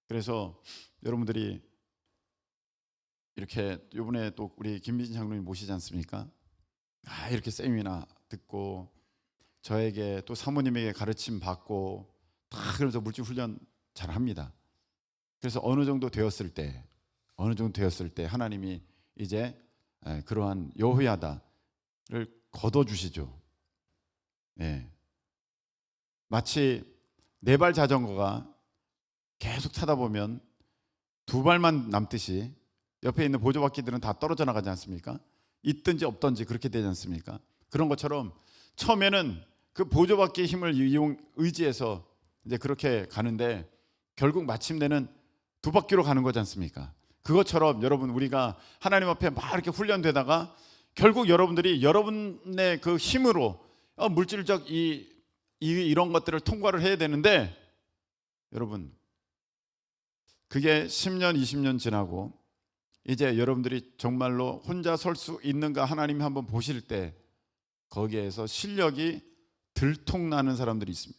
그래서 여러분들이 이렇게 이번에 또 우리 김미진 장로님 모시지 않습니까? 이렇게 세미나 듣고 저에게 또 사모님에게 가르침 받고 다 그러면서 물질 훈련 잘 합니다. 그래서 어느 정도 되었을 때 하나님이 이제 그러한 여호야다를 걷어주시죠. 예. 마치 4발 자전거가 계속 타다 보면 2발만 남듯이 옆에 있는 보조바퀴들은 다 떨어져 나가지 않습니까? 있든지 없든지 그렇게 되지 않습니까? 그런 것처럼 처음에는 그 보조바퀴의 힘을 의지해서 이제 그렇게 가는데 결국 마침내는 2바퀴로 가는 거지 않습니까? 그것처럼 여러분, 우리가 하나님 앞에 막 이렇게 훈련되다가 결국 여러분들이 여러분의 그 힘으로 물질적 이런 것들을 통과를 해야 되는데, 여러분 그게 10년 20년 지나고 이제 여러분들이 정말로 혼자 설 수 있는가 하나님이 한번 보실 때 거기에서 실력이 들통나는 사람들이 있습니다.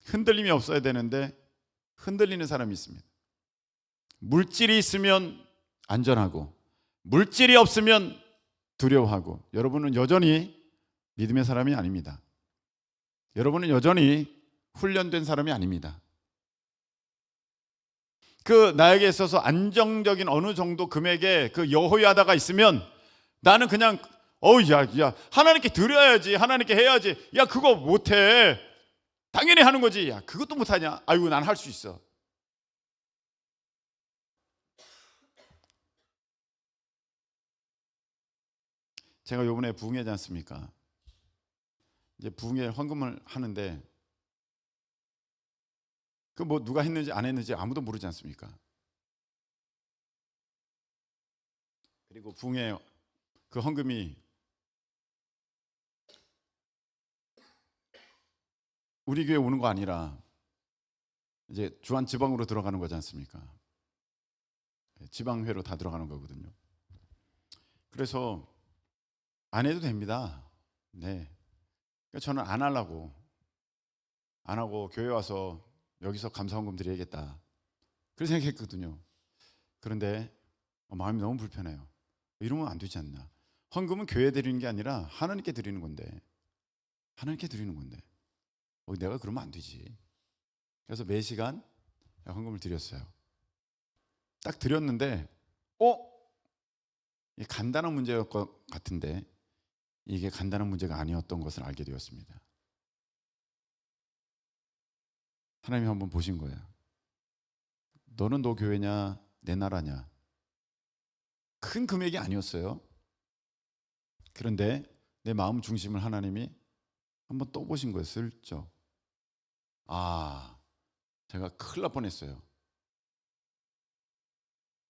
흔들림이 없어야 되는데 흔들리는 사람이 있습니다. 물질이 있으면 안전하고 물질이 없으면 두려워하고, 여러분은 여전히 믿음의 사람이 아닙니다. 여러분은 여전히 훈련된 사람이 아닙니다. 그 나에게 있어서 안정적인 어느 정도 금액의 그 여호야다가 있으면 나는 그냥 야 하나님께 드려야지, 하나님께 해야지, 야 그거 못해, 당연히 하는 거지, 야 그것도 못하냐, 아이고 난 할 수 있어. 제가 요번에 부흥회지 않습니까? 이제 부흥회 헌금을 하는데 그 뭐 누가 했는지 안 했는지 아무도 모르지 않습니까? 그리고 부흥회 그 헌금이 우리 교회 오는 거 아니라 이제 주한 지방으로 들어가는 거지 않습니까? 지방회로 다 들어가는 거거든요. 그래서 안 해도 됩니다. 네. 그러니까 저는 안 하고 교회 와서 여기서 감사헌금 드려야겠다, 그렇게 생각했거든요. 그런데 마음이 너무 불편해요. 이러면 안 되지 않나. 헌금은 교회에 드리는 게 아니라 하나님께 드리는 건데, 내가 그러면 안 되지. 그래서 매 시간 헌금을 드렸어요. 딱 드렸는데 이게 간단한 문제였을 것 같은데 이게 간단한 문제가 아니었던 것을 알게 되었습니다. 하나님이 한번 보신 거예요. 너는 너 교회냐 내 나라냐. 큰 금액이 아니었어요. 그런데 내 마음 중심을 하나님이 한번 또 보신 거예요. 슬쩍. 제가 큰일 날 뻔했어요.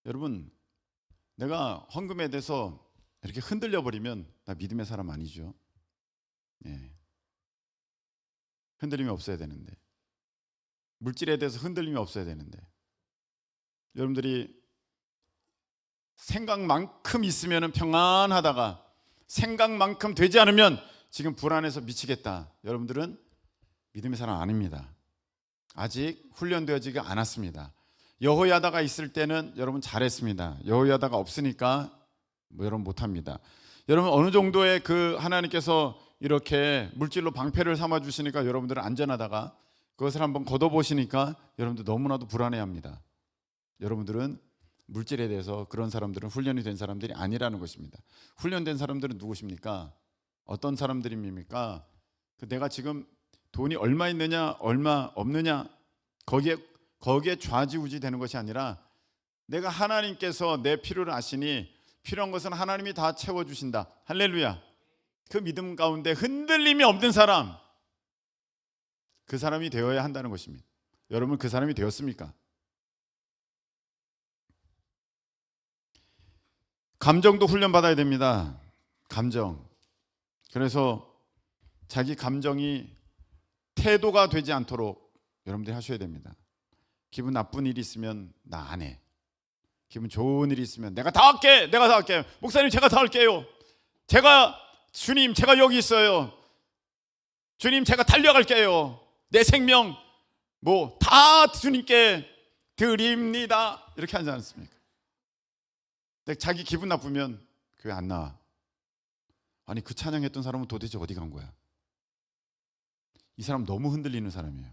여러분, 내가 헌금에 대해서 이렇게 흔들려 버리면 나 믿음의 사람 아니죠. 예. 흔들림이 없어야 되는데, 물질에 대해서 흔들림이 없어야 되는데, 여러분들이 생각만큼 있으면 평안하다가 생각만큼 되지 않으면 지금 불안해서 미치겠다. 여러분들은 믿음의 사람 아닙니다. 아직 훈련되어지지 않았습니다. 여호야다가 있을 때는 여러분 잘했습니다. 여호야다가 없으니까 여러분 못합니다. 여러분 어느 정도의 그 하나님께서 이렇게 물질로 방패를 삼아 주시니까 여러분들은 안전하다가 그것을 한번 걷어보시니까 여러분들 너무나도 불안해합니다. 여러분들은 물질에 대해서 그런 사람들은 훈련이 된 사람들이 아니라는 것입니다. 훈련된 사람들은 누구십니까? 어떤 사람들입니까? 내가 지금 돈이 얼마 있느냐 얼마 없느냐 거기에 좌지우지 되는 것이 아니라 내가 하나님께서 내 필요를 아시니 필요한 것은 하나님이 다 채워주신다. 할렐루야. 그 믿음 가운데 흔들림이 없는 사람, 그 사람이 되어야 한다는 것입니다. 여러분 그 사람이 되었습니까? 감정도 훈련받아야 됩니다. 감정. 그래서 자기 감정이 태도가 되지 않도록 여러분들이 하셔야 됩니다. 기분 나쁜 일이 있으면 나 안 해. 기분 좋은 일이 있으면 내가 다 할게. 내가 다 할게. 목사님 제가 다 할게요. 주님 제가 여기 있어요. 주님 제가 달려갈게요. 내 생명 뭐 다 주님께 드립니다. 이렇게 하지 않습니까? 근데 자기 기분 나쁘면 교회 안 나와. 아니 그 찬양했던 사람은 도대체 어디 간 거야? 이 사람 너무 흔들리는 사람이에요.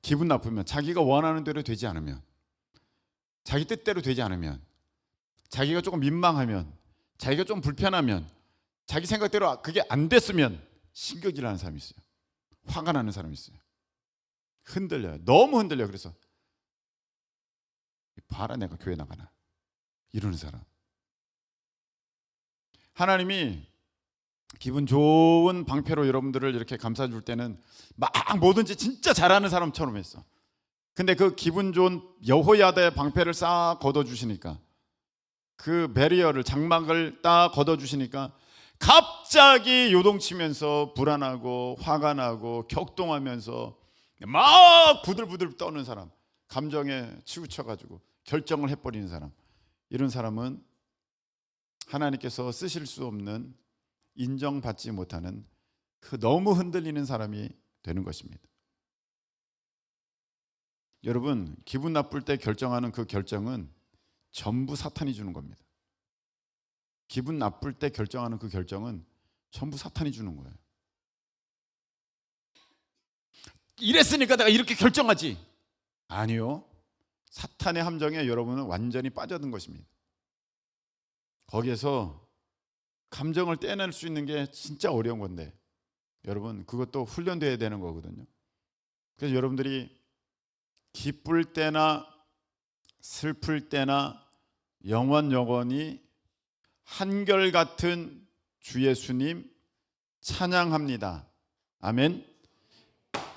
기분 나쁘면, 자기가 원하는 대로 되지 않으면, 자기 뜻대로 되지 않으면, 자기가 조금 민망하면, 자기가 좀 불편하면, 자기 생각대로 그게 안 됐으면 신경질 나는 사람이 있어요. 화가 나는 사람이 있어요. 흔들려요. 너무 흔들려요. 그래서 봐라 내가 교회 나가나 이러는 사람. 하나님이 기분 좋은 방패로 여러분들을 이렇게 감싸줄 때는 막 뭐든지 진짜 잘하는 사람처럼 했어. 근데 그 기분 좋은 여호야다의 방패를 싹 걷어주시니까, 그 배리어를, 장막을 딱 걷어주시니까 갑자기 요동치면서 불안하고 화가 나고 격동하면서 막 부들부들 떠는 사람, 감정에 치우쳐가지고 결정을 해버리는 사람, 이런 사람은 하나님께서 쓰실 수 없는, 인정받지 못하는 그 너무 흔들리는 사람이 되는 것입니다. 여러분, 기분 나쁠 때 결정하는 그 결정은 전부 사탄이 주는 겁니다. 기분 나쁠 때 결정하는 그 결정은 전부 사탄이 주는 거예요. 이랬으니까 내가 이렇게 결정하지. 아니요. 사탄의 함정에 여러분은 완전히 빠져든 것입니다. 거기에서 감정을 떼낼 수 있는 게 진짜 어려운 건데, 여러분 그것도 훈련돼야 되는 거거든요. 그래서 여러분들이 기쁠 때나 슬플 때나 영원히 한결같은 주 예수님 찬양합니다. 아멘.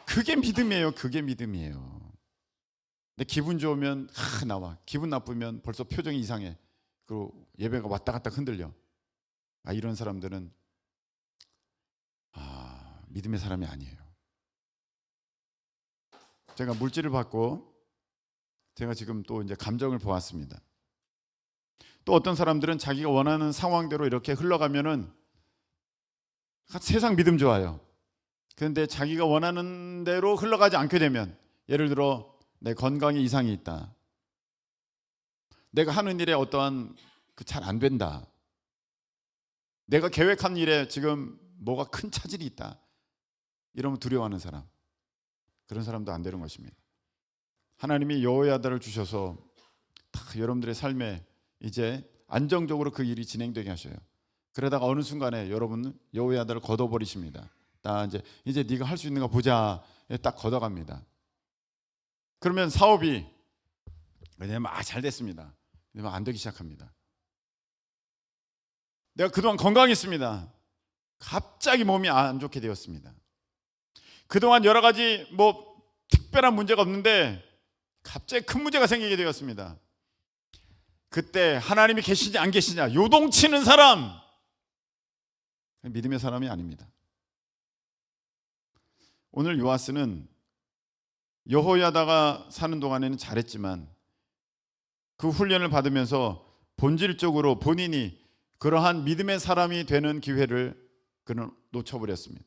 그게 믿음이에요. 그게 믿음이에요. 근데 기분 좋으면 나와, 기분 나쁘면 벌써 표정이 이상해. 그리고 예배가 왔다 갔다 흔들려. 이런 사람들은 믿음의 사람이 아니에요. 제가 물질을 받고 제가 지금 또 이제 감정을 보았습니다. 또 어떤 사람들은 자기가 원하는 상황대로 이렇게 흘러가면은 세상 믿음 좋아요. 그런데 자기가 원하는 대로 흘러가지 않게 되면, 예를 들어 내 건강에 이상이 있다, 내가 하는 일에 어떠한 잘 안 된다, 내가 계획한 일에 지금 뭐가 큰 차질이 있다, 이러면 두려워하는 사람, 그런 사람도 안 되는 것입니다. 하나님이 여호야다를 주셔서 다 여러분들의 삶에 이제 안정적으로 그 일이 진행되게 하셔요. 그러다가 어느 순간에 여러분은 여호야다를 걷어버리십니다. 이제 네가 할 수 있는가 보자, 딱 걷어갑니다. 그러면 사업이 잘 됐습니다. 안 되기 시작합니다. 내가 그동안 건강했습니다. 갑자기 몸이 안 좋게 되었습니다. 그동안 여러 가지 특별한 문제가 없는데 갑자기 큰 문제가 생기게 되었습니다. 그때 하나님이 계시냐 안 계시냐 요동치는 사람, 믿음의 사람이 아닙니다. 오늘 요아스는 여호야다가 사는 동안에는 잘했지만 그 훈련을 받으면서 본질적으로 본인이 그러한 믿음의 사람이 되는 기회를 그는 놓쳐버렸습니다.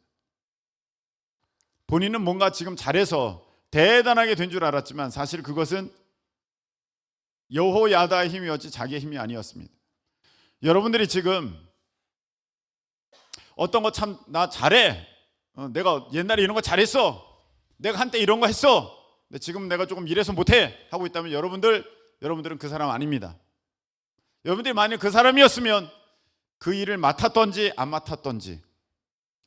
본인은 뭔가 지금 잘해서 대단하게 된 줄 알았지만 사실 그것은 여호야다의 힘이었지 자기의 힘이 아니었습니다. 여러분들이 지금 어떤 거 참 나 잘해, 내가 옛날에 이런 거 잘했어, 내가 한때 이런 거 했어, 근데 지금 내가 조금 이래서 못해 하고 있다면 여러분들은 그 사람 아닙니다. 여러분들이 만약 그 사람이었으면 그 일을 맡았던지 안 맡았던지,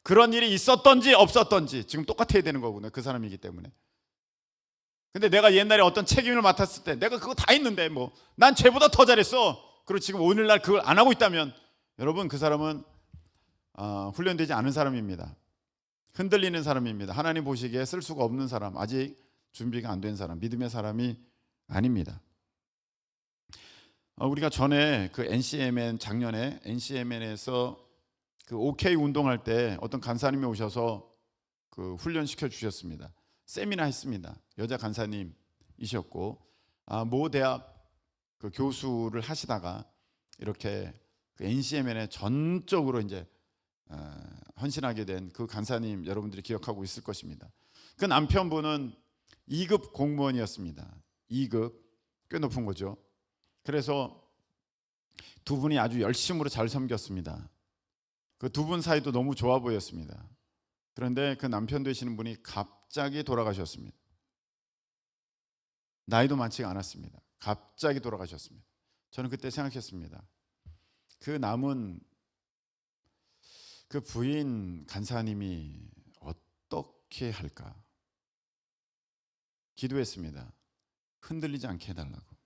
그런 일이 있었던지 없었던지 지금 똑같아야 되는 거구나, 그 사람이기 때문에. 근데 내가 옛날에 어떤 책임을 맡았을 때 내가 그거 다 했는데 난 쟤보다 더 잘했어, 그리고 지금 오늘날 그걸 안 하고 있다면 여러분 그 사람은 훈련되지 않은 사람입니다. 흔들리는 사람입니다. 하나님 보시기에 쓸 수가 없는 사람, 아직 준비가 안 된 사람, 믿음의 사람이 아닙니다. 우리가 전에 그 NCMN 작년에 NCMN에서 그 OK 운동할 때 어떤 간사님이 오셔서 그 훈련시켜 주셨습니다. 세미나 했습니다. 여자 간사님이셨고 모 대학 그 교수를 하시다가 이렇게 그 NCMN에 전적으로 이제 헌신하게 된 그 간사님 여러분들이 기억하고 있을 것입니다. 그 남편분은 2급 공무원이었습니다. 2급 꽤 높은 거죠. 그래서 두 분이 아주 열심으로 잘 섬겼습니다. 그 두 분 사이도 너무 좋아 보였습니다. 그런데 그 남편 되시는 분이 갑자기 돌아가셨습니다. 나이도 많지가 않았습니다. 갑자기 돌아가셨습니다. 저는 그때 생각했습니다. 그 남은 그 부인 간사님이 어떻게 할까? 기도했습니다. 흔들리지 않게 해달라고.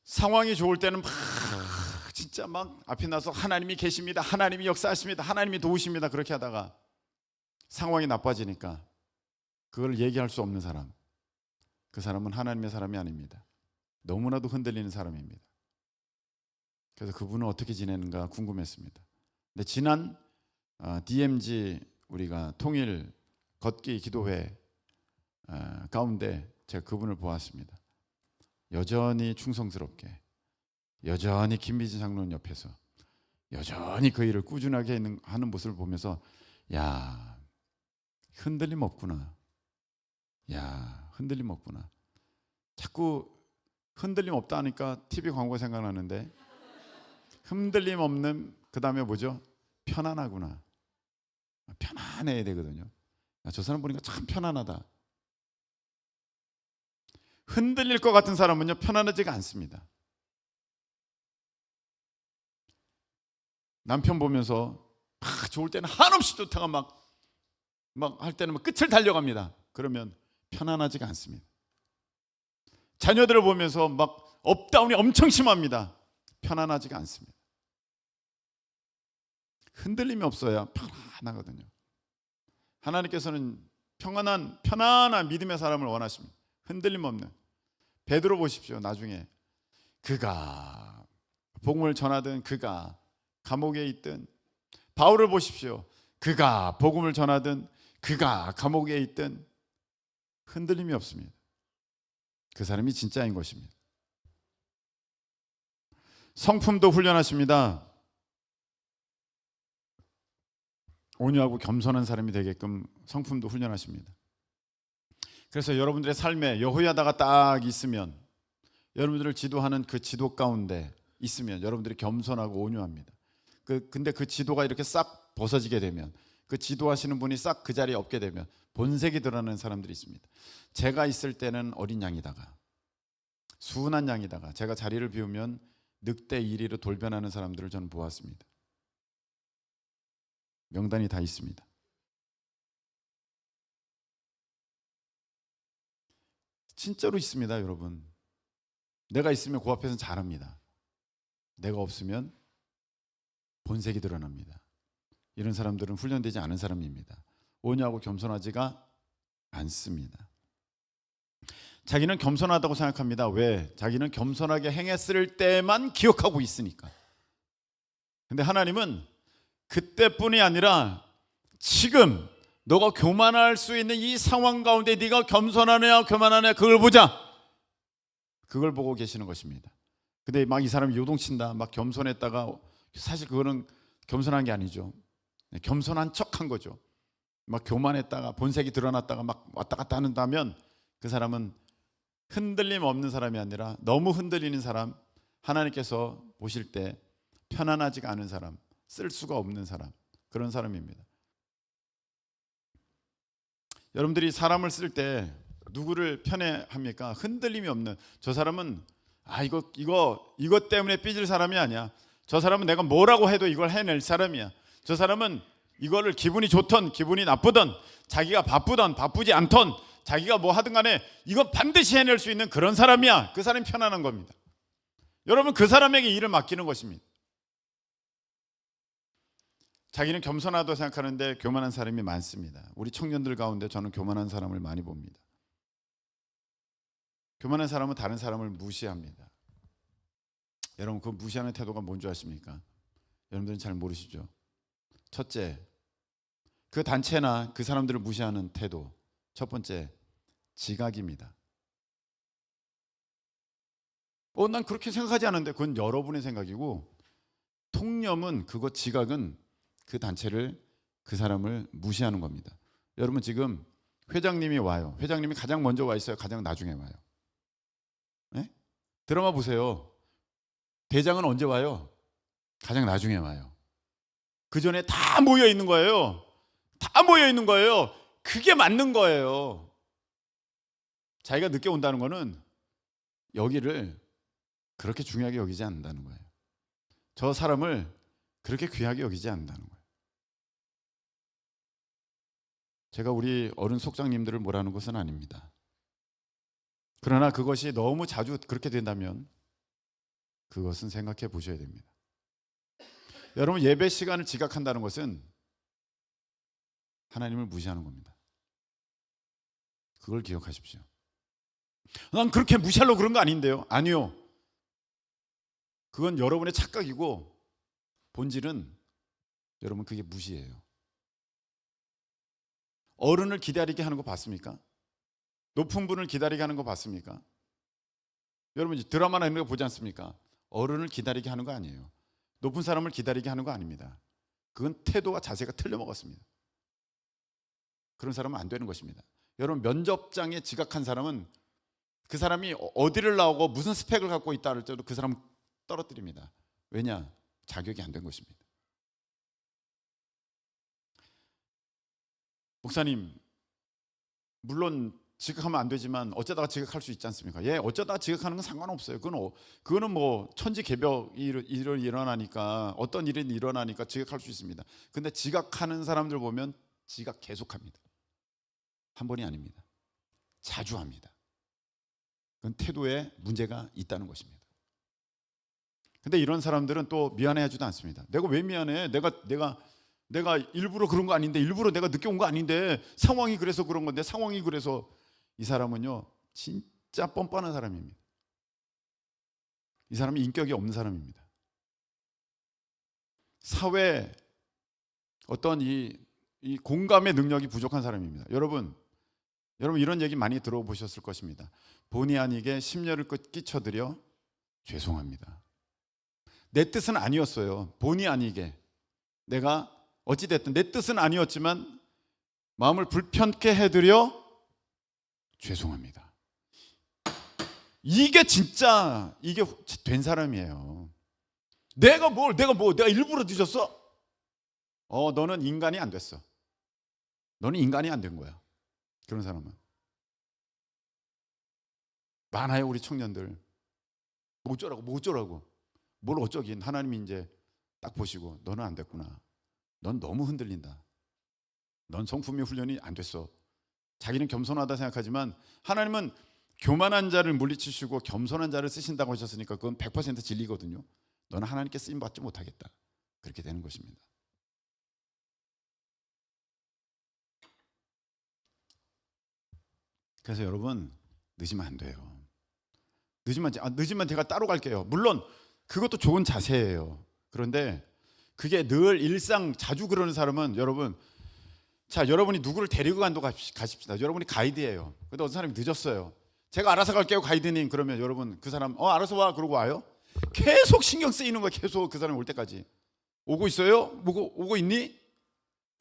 상황이 좋을 때는 막 진짜 막 앞에 나서 하나님이 계십니다. 하나님이 역사하십니다. 하나님이 도우십니다. 그렇게 하다가 상황이 나빠지니까 그걸 얘기할 수 없는 사람, 그 사람은 하나님의 사람이 아닙니다. 너무나도 흔들리는 사람입니다. 그래서 그분은 어떻게 지내는가 궁금했습니다. 근데 지난 DMZ 우리가 통일 걷기 기도회 가운데 제가 그분을 보았습니다. 여전히 충성스럽게, 여전히 김미진 장로님 옆에서 여전히 그 일을 꾸준하게 하는 모습을 보면서 야, 흔들림 없구나. 야, 흔들림 없구나. 자꾸 흔들림 없다 하니까 TV 광고 생각나는데 흔들림 없는 그 다음에 뭐죠? 편안하구나. 편안해야 되거든요. 저 사람 보니까 참 편안하다. 흔들릴 것 같은 사람은요 편안하지가 않습니다. 남편 보면서 좋을 때는 한없이 좋다가 막 할 때는 막 끝을 달려갑니다. 그러면 편안하지가 않습니다. 자녀들을 보면서 막 업다운이 엄청 심합니다. 편안하지가 않습니다. 흔들림이 없어야 편안하거든요. 하나님께서는 편안한 믿음의 사람을 원하십니다. 흔들림 없는. 베드로 보십시오. 나중에 그가 복음을 전하든 그가 감옥에 있든, 바울을 보십시오. 그가 복음을 전하든 그가 감옥에 있든 흔들림이 없습니다. 그 사람이 진짜인 것입니다. 성품도 훈련하십니다. 온유하고 겸손한 사람이 되게끔 성품도 훈련하십니다. 그래서 여러분들의 삶에 여호야다가 딱 있으면, 여러분들을 지도하는 그 지도 가운데 있으면 여러분들이 겸손하고 온유합니다. 근데 그 지도가 이렇게 싹 벗어지게 되면, 그 지도하시는 분이 싹 그 자리에 없게 되면 본색이 드러나는 사람들이 있습니다. 제가 있을 때는 어린 양이다가, 순한 양이다가, 제가 자리를 비우면 늑대 이리로 돌변하는 사람들을 저는 보았습니다. 명단이 다 있습니다. 진짜로 있습니다, 여러분. 내가 있으면 그 앞에서는 잘합니다. 내가 없으면 본색이 드러납니다. 이런 사람들은 훈련되지 않은 사람입니다. 온유하고 겸손하지가 않습니다. 자기는 겸손하다고 생각합니다. 왜? 자기는 겸손하게 행했을 때만 기억하고 있으니까. 근데 하나님은 그때뿐이 아니라 지금 너가 교만할 수 있는 이 상황 가운데 네가 겸손하냐 교만하냐 그걸 보자. 그걸 보고 계시는 것입니다. 근데 막 이 사람이 요동친다, 막 겸손했다가 사실 그거는 겸손한 게 아니죠. 겸손한 척한 거죠. 막 교만했다가 본색이 드러났다가 막 왔다 갔다 한다면 그 사람은 흔들림 없는 사람이 아니라 너무 흔들리는 사람, 하나님께서 보실 때 편안하지가 않은 사람, 쓸 수가 없는 사람, 그런 사람입니다. 여러분들이 사람을 쓸 때 누구를 편애합니까? 흔들림이 없는, 저 사람은 이것 때문에 삐질 사람이 아니야. 저 사람은 내가 뭐라고 해도 이걸 해낼 사람이야. 저 사람은 이거를 기분이 좋던 기분이 나쁘던, 자기가 바쁘던 바쁘지 않던, 자기가 뭐 하든 간에 이거 반드시 해낼 수 있는 그런 사람이야. 그 사람이 편안한 겁니다. 여러분, 그 사람에게 일을 맡기는 것입니다. 자기는 겸손하다고 생각하는데 교만한 사람이 많습니다. 우리 청년들 가운데 저는 교만한 사람을 많이 봅니다. 교만한 사람은 다른 사람을 무시합니다. 여러분, 그 무시하는 태도가 뭔지 아십니까? 여러분들은 잘 모르시죠? 첫째, 그 단체나 그 사람들을 무시하는 태도. 첫 번째, 지각입니다. 난 그렇게 생각하지 않은데, 그건 여러분의 생각이고, 통념은, 그거 지각은 그 단체를, 그 사람을 무시하는 겁니다. 여러분, 지금 회장님이 와요. 회장님이 가장 먼저 와 있어요? 가장 나중에 와요? 네? 드라마 보세요. 대장은 언제 와요? 가장 나중에 와요. 그 전에 다 모여 있는 거예요. 다 모여 있는 거예요. 그게 맞는 거예요. 자기가 늦게 온다는 거는 여기를 그렇게 중요하게 여기지 않는다는 거예요. 저 사람을 그렇게 귀하게 여기지 않는다는 거예요. 제가 우리 어른 속장님들을 뭐라는 것은 아닙니다. 그러나 그것이 너무 자주 그렇게 된다면 그것은 생각해 보셔야 됩니다. 여러분, 예배 시간을 지각한다는 것은 하나님을 무시하는 겁니다. 그걸 기억하십시오. 난 그렇게 무시하려고 그런 거 아닌데요. 아니요. 그건 여러분의 착각이고 본질은 여러분 그게 무시예요. 어른을 기다리게 하는 거 봤습니까? 높은 분을 기다리게 하는 거 봤습니까? 여러분 드라마나 이런 거 보지 않습니까? 어른을 기다리게 하는 거 아니에요. 높은 사람을 기다리게 하는 거 아닙니다. 그건 태도와 자세가 틀려먹었습니다. 그런 사람은 안 되는 것입니다. 여러분, 면접장에 지각한 사람은 그 사람이 어디를 나오고 무슨 스펙을 갖고 있다 할 때도 그 사람은 떨어뜨립니다. 왜냐? 자격이 안 된 것입니다. 목사님, 물론 지각하면 안 되지만 어쩌다가 지각할 수 있지 않습니까? 예, 어쩌다가 지각하는 건 상관없어요. 그거는 뭐 천지개벽이 일어나니까, 어떤 일이 일어나니까 지각할 수 있습니다. 근데 지각하는 사람들 보면 지각 계속합니다. 한 번이 아닙니다. 자주 합니다. 그건 태도에 문제가 있다는 것입니다. 근데 이런 사람들은 또 미안해하지도 않습니다. 내가 왜 미안해? 내가 일부러 그런 거 아닌데, 일부러 내가 늦게 온 거 아닌데, 상황이 그래서 그런 건데, 상황이 그래서. 이 사람은요 진짜 뻔뻔한 사람입니다. 이 사람이 인격이 없는 사람입니다. 사회 어떤 이 공감의 능력이 부족한 사람입니다. 여러분 이런 얘기 많이 들어보셨을 것입니다. 본의 아니게 심려를 끼쳐드려 죄송합니다. 내 뜻은 아니었어요. 본의 아니게 내가 어찌됐든 내 뜻은 아니었지만 마음을 불편케 해드려 죄송합니다. 이게 진짜 이게 된 사람이에요. 내가 일부러 늦었어? 너는 인간이 안 됐어. 너는 인간이 안 된 거야. 그런 사람은 많아요. 우리 청년들 뭐 어쩌라고 뭘 어쩌긴. 하나님이 이제 딱 보시고 너는 안 됐구나. 넌 너무 흔들린다. 넌 성품의 훈련이 안 됐어. 자기는 겸손하다 생각하지만 하나님은 교만한 자를 물리치시고 겸손한 자를 쓰신다고 하셨으니까 그건 100% 진리거든요. 너는 하나님께 쓰임 받지 못하겠다. 그렇게 되는 것입니다. 그래서 여러분 늦으면 안 돼요. 늦으면 제가 따로 갈게요. 물론 그것도 좋은 자세예요. 그런데 그게 늘 일상 자주 그러는 사람은 여러분, 자, 여러분이 누구를 데리고 간다고 가십시다. 여러분이 가이드예요. 근데 어떤 사람이 늦었어요. 제가 알아서 갈게요, 가이드님. 그러면 여러분 그 사람 알아서 와 그러고 와요? 계속 신경 쓰이는 거예요. 계속 그 사람이 올 때까지. 오고 있어요? 오고 있니?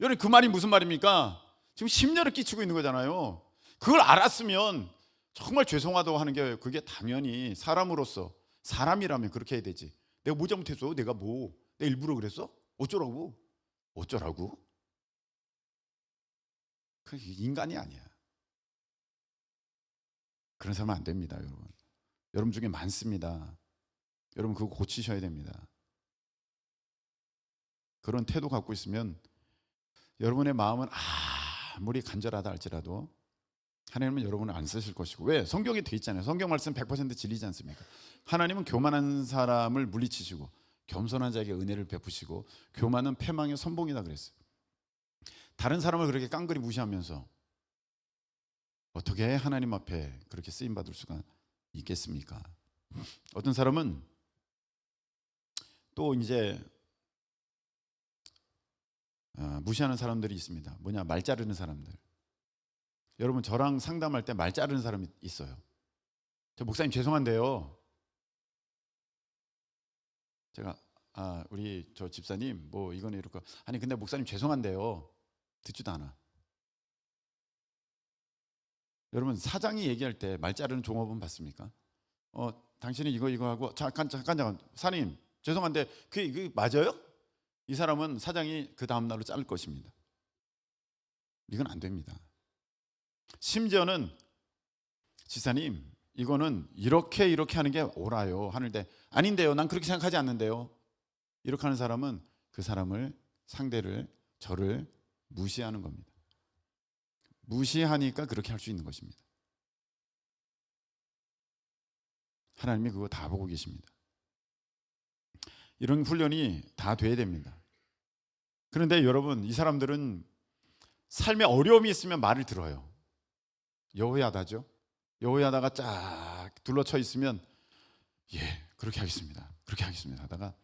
여러분 그 말이 무슨 말입니까? 지금 심려를 끼치고 있는 거잖아요. 그걸 알았으면 정말 죄송하다고 하는 게 그게 당연히 사람으로서, 사람이라면 그렇게 해야 되지. 내가 뭐 잘못했어? 내가 일부러 그랬어? 어쩌라고? 그 인간이 아니야. 그런 사람은 안 됩니다, 여러분. 여러분 중에 많습니다. 여러분 그거 고치셔야 됩니다. 그런 태도 갖고 있으면 여러분의 마음은 아무리 간절하다 할지라도 하나님은 여러분을 안 쓰실 것이고. 왜? 성경에 돼 있잖아요. 성경 말씀 100% 진리지 않습니까? 하나님은 교만한 사람을 물리치시고 겸손한 자에게 은혜를 베푸시고 교만은 패망의 선봉이다 그랬어요. 다른 사람을 그렇게 깡그리 무시하면서 어떻게 하나님 앞에 그렇게 쓰임 받을 수가 있겠습니까? 어떤 사람은 또 이제 무시하는 사람들이 있습니다. 뭐냐, 말 자르는 사람들. 여러분, 저랑 상담할 때 말 자르는 사람이 있어요. 저 목사님 죄송한데요. 제가 우리 저 집사님 뭐 이거는 이렇게, 아니 근데 목사님 죄송한데요. 듣지도 않아. 여러분, 사장이 얘기할 때 말 자르는 종업원 봤습니까? 당신이 이거 하고 잠깐 사장님 죄송한데 그게 맞아요? 이 사람은 사장이 그 다음 날로 자를 것입니다. 이건 안 됩니다. 심지어는 지사님 이거는 이렇게 하는 게 옳아요 하는데, 아닌데요, 난 그렇게 생각하지 않는데요. 이렇게 하는 사람은 그 사람을, 상대를, 저를 무시하는 겁니다. 무시하니까 그렇게 할 수 있는 것입니다. 하나님이 그거 다 보고 계십니다. 이런 훈련이 다 돼야 됩니다. 그런데 여러분, 이 사람들은 삶에 어려움이 있으면 말을 들어요. 여호야다죠. 여호야다가 쫙 둘러쳐 있으면 그렇게 하겠습니다 하다가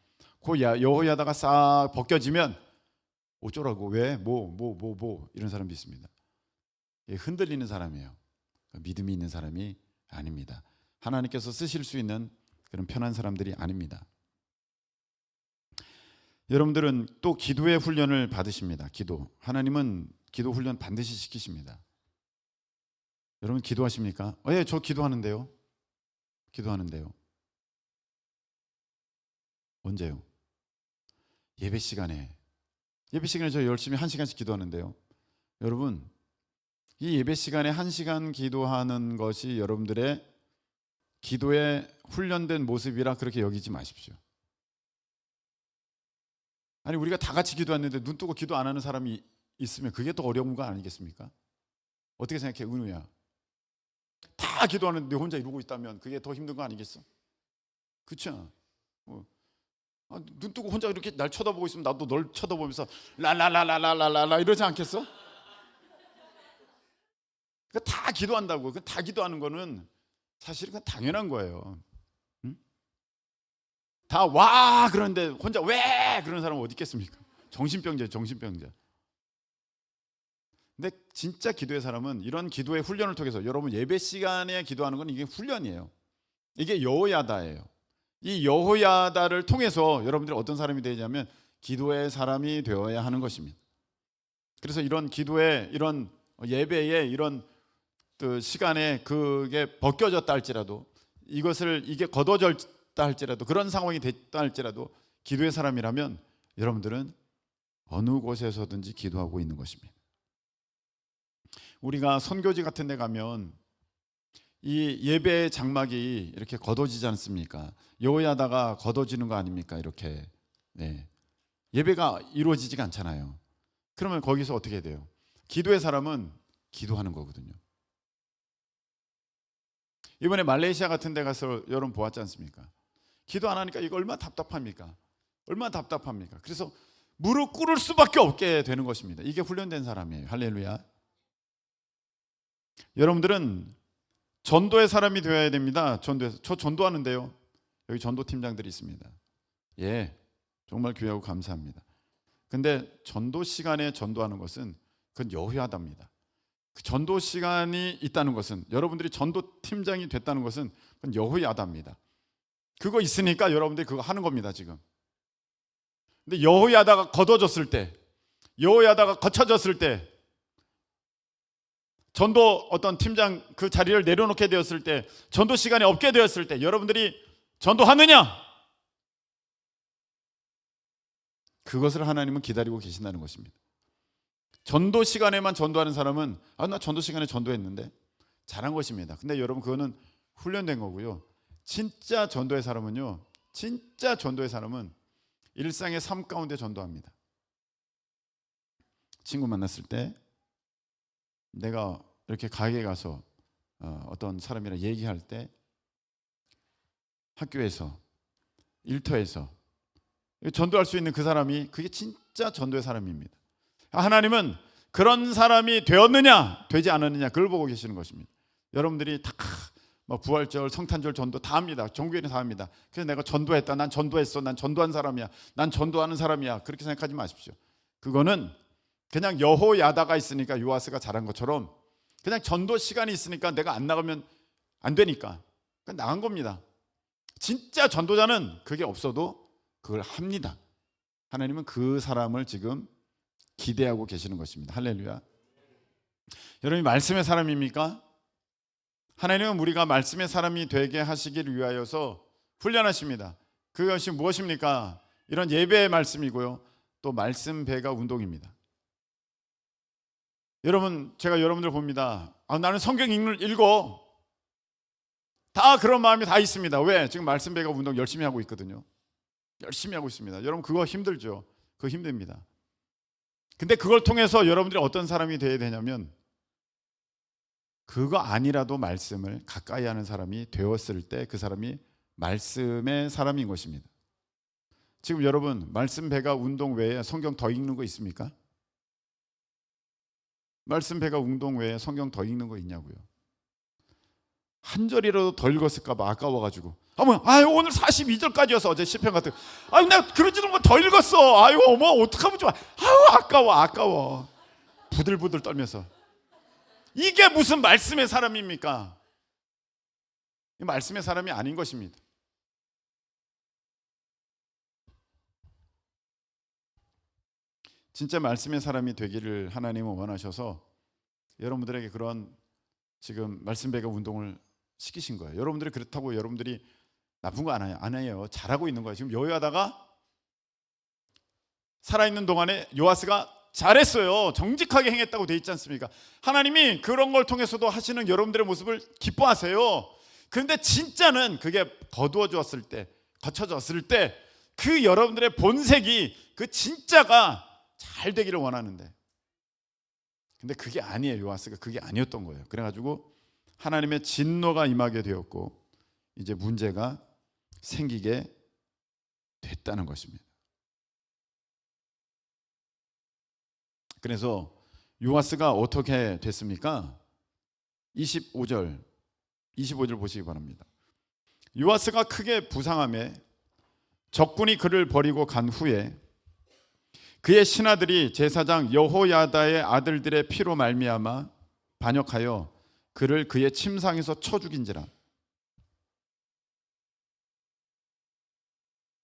그 여호야다가 싹 벗겨지면 어쩌라고, 왜, 뭐 이런 사람도 있습니다. 흔들리는 사람이에요. 믿음이 있는 사람이 아닙니다. 하나님께서 쓰실 수 있는 그런 편한 사람들이 아닙니다. 여러분들은 또 기도의 훈련을 받으십니다. 하나님은 기도 훈련 반드시 시키십니다. 여러분 기도하십니까? 저 기도하는데요. 언제요? 예배 시간에 저 열심히 1시간씩 기도하는데요. 여러분, 이 예배 시간에 1시간 기도하는 것이 여러분들의 기도에 훈련된 모습이라 그렇게 여기지 마십시오. 아니, 우리가 다 같이 기도했는데 눈 뜨고 기도 안 하는 사람이 있으면 그게 더 어려운 거 아니겠습니까? 어떻게 생각해, 은우야? 다 기도하는데 혼자 이러고 있다면 그게 더 힘든 거 아니겠어? 그렇죠? 눈 뜨고 혼자 이렇게 날 쳐다보고 있으면 나도 널 쳐다보면서 라라라라라라라 이러지 않겠어? 다 기도한다고. 다 기도하는 거는 사실 그건 당연한 거예요. 응? 다 와 그러는데 혼자 왜 그런 사람은 어디 있겠습니까? 정신병자예요, 정신병자. 근데 진짜 기도의 사람은 이런 기도의 훈련을 통해서, 여러분 예배 시간에 기도하는 건 이게 훈련이에요. 이게 여호야다예요. 이 여호야다를 통해서 여러분들이 어떤 사람이 되냐면 기도의 사람이 되어야 하는 것입니다. 그래서 이런 기도에, 이런 예배에, 이런 시간에 그게 벗겨졌다 할지라도, 이게 걷어졌다 할지라도, 그런 상황이 됐다 할지라도 기도의 사람이라면 여러분들은 어느 곳에서든지 기도하고 있는 것입니다. 우리가 선교지 같은 데 가면 이 예배의 장막이 이렇게 걷어지지 않습니까? 여호야다가 걷어지는 거 아닙니까? 이렇게. 예배가 이루어지지가 않잖아요. 그러면 거기서 어떻게 돼요? 기도의 사람은 기도하는 거거든요. 이번에 말레이시아 같은 데 가서 여러분 보았지 않습니까? 기도 안 하니까 이거 얼마나 답답합니까? 그래서 무릎 꿇을 수밖에 없게 되는 것입니다. 이게 훈련된 사람이에요. 할렐루야. 여러분들은 전도의 사람이 되어야 됩니다. 저 전도하는데요. 여기 전도 팀장들이 있습니다. 정말 귀하고 감사합니다. 근데 전도 시간에 전도하는 것은 그건 여호야다입니다. 그 전도 시간이 있다는 것은, 여러분들이 전도 팀장이 됐다는 것은 그건 여호야다입니다. 그거 있으니까 여러분들이 그거 하는 겁니다, 지금. 근데 여호야다가 걷어졌을 때, 여호야다가 거쳐졌을 때, 전도 어떤 팀장 그 자리를 내려놓게 되었을 때, 전도 시간이 없게 되었을 때 여러분들이 전도하느냐? 그것을 하나님은 기다리고 계신다는 것입니다. 전도 시간에만 전도하는 사람은 나 전도 시간에 전도했는데 잘한 것입니다. 근데 여러분 그거는 훈련된 거고요. 진짜 전도의 사람은 일상의 삶 가운데 전도합니다. 친구 만났을 때, 내가 이렇게 가게에 가서 어떤 사람이랑 얘기할 때, 학교에서, 일터에서 전도할 수 있는 그 사람이, 그게 진짜 전도의 사람입니다. 하나님은 그런 사람이 되었느냐 되지 않았느냐 그걸 보고 계시는 것입니다. 여러분들이 다 뭐 부활절, 성탄절 전도 다 합니다. 종교인은 다 합니다. 그래서 내가 전도했다, 난 전도했어, 난 전도한 사람이야, 난 전도하는 사람이야, 그렇게 생각하지 마십시오. 그거는 그냥 여호야다가 있으니까 요아스가 잘한 것처럼 그냥 전도 시간이 있으니까 내가 안 나가면 안 되니까 그냥 나간 겁니다. 진짜 전도자는 그게 없어도 그걸 합니다. 하나님은 그 사람을 지금 기대하고 계시는 것입니다. 할렐루야. 여러분이 말씀의 사람입니까? 하나님은 우리가 말씀의 사람이 되게 하시기를 위하여서 훈련하십니다. 그것이 무엇입니까? 이런 예배의 말씀이고요, 또 말씀 배가 운동입니다. 여러분, 제가 여러분들 봅니다. 나는 성경 읽어. 다 그런 마음이 다 있습니다. 왜? 지금 말씀 배가 운동 열심히 하고 있거든요. 열심히 하고 있습니다. 여러분, 그거 힘들죠? 그거 힘듭니다. 근데 그걸 통해서 여러분들이 어떤 사람이 되어야 되냐면, 그거 아니라도 말씀을 가까이 하는 사람이 되었을 때 그 사람이 말씀의 사람인 것입니다. 지금 여러분, 말씀 배가 운동 외에 성경 더 읽는 거 있습니까? 말씀 배가 운동 외에 성경 더 읽는 거 있냐고요. 한 절이라도 더 읽었을까 봐 아까워가지고, 오늘 42절까지여서 어제 시편 같은 거, 내가 그러지도 뭐 더 읽었어. 어떡하면 좋아. 아까워. 부들부들 떨면서. 이게 무슨 말씀의 사람입니까? 말씀의 사람이 아닌 것입니다. 진짜 말씀의 사람이 되기를 하나님은 원하셔서 여러분들에게 그런 지금 말씀 배가 운동을 시키신 거예요. 여러분들이 그렇다고 여러분들이 나쁜 거 안 해요. 잘하고 있는 거예요. 지금 여호야다가 살아있는 동안에 요아스가 잘했어요. 정직하게 행했다고 돼 있지 않습니까? 하나님이 그런 걸 통해서도 하시는 여러분들의 모습을 기뻐하세요. 그런데 진짜는 그게 거두어졌을 때, 거쳐졌을 때 그 여러분들의 본색이 그 진짜가 잘 되기를 원하는데, 근데 그게 아니에요. 요아스가 그게 아니었던 거예요. 그래가지고 하나님의 진노가 임하게 되었고 이제 문제가 생기게 됐다는 것입니다. 그래서 요아스가 어떻게 됐습니까? 25절 보시기 바랍니다. 요아스가 크게 부상함에 적군이 그를 버리고 간 후에 그의 신하들이 제사장 여호야다의 아들들의 피로 말미암아 반역하여 그를 그의 침상에서 쳐 죽인지라.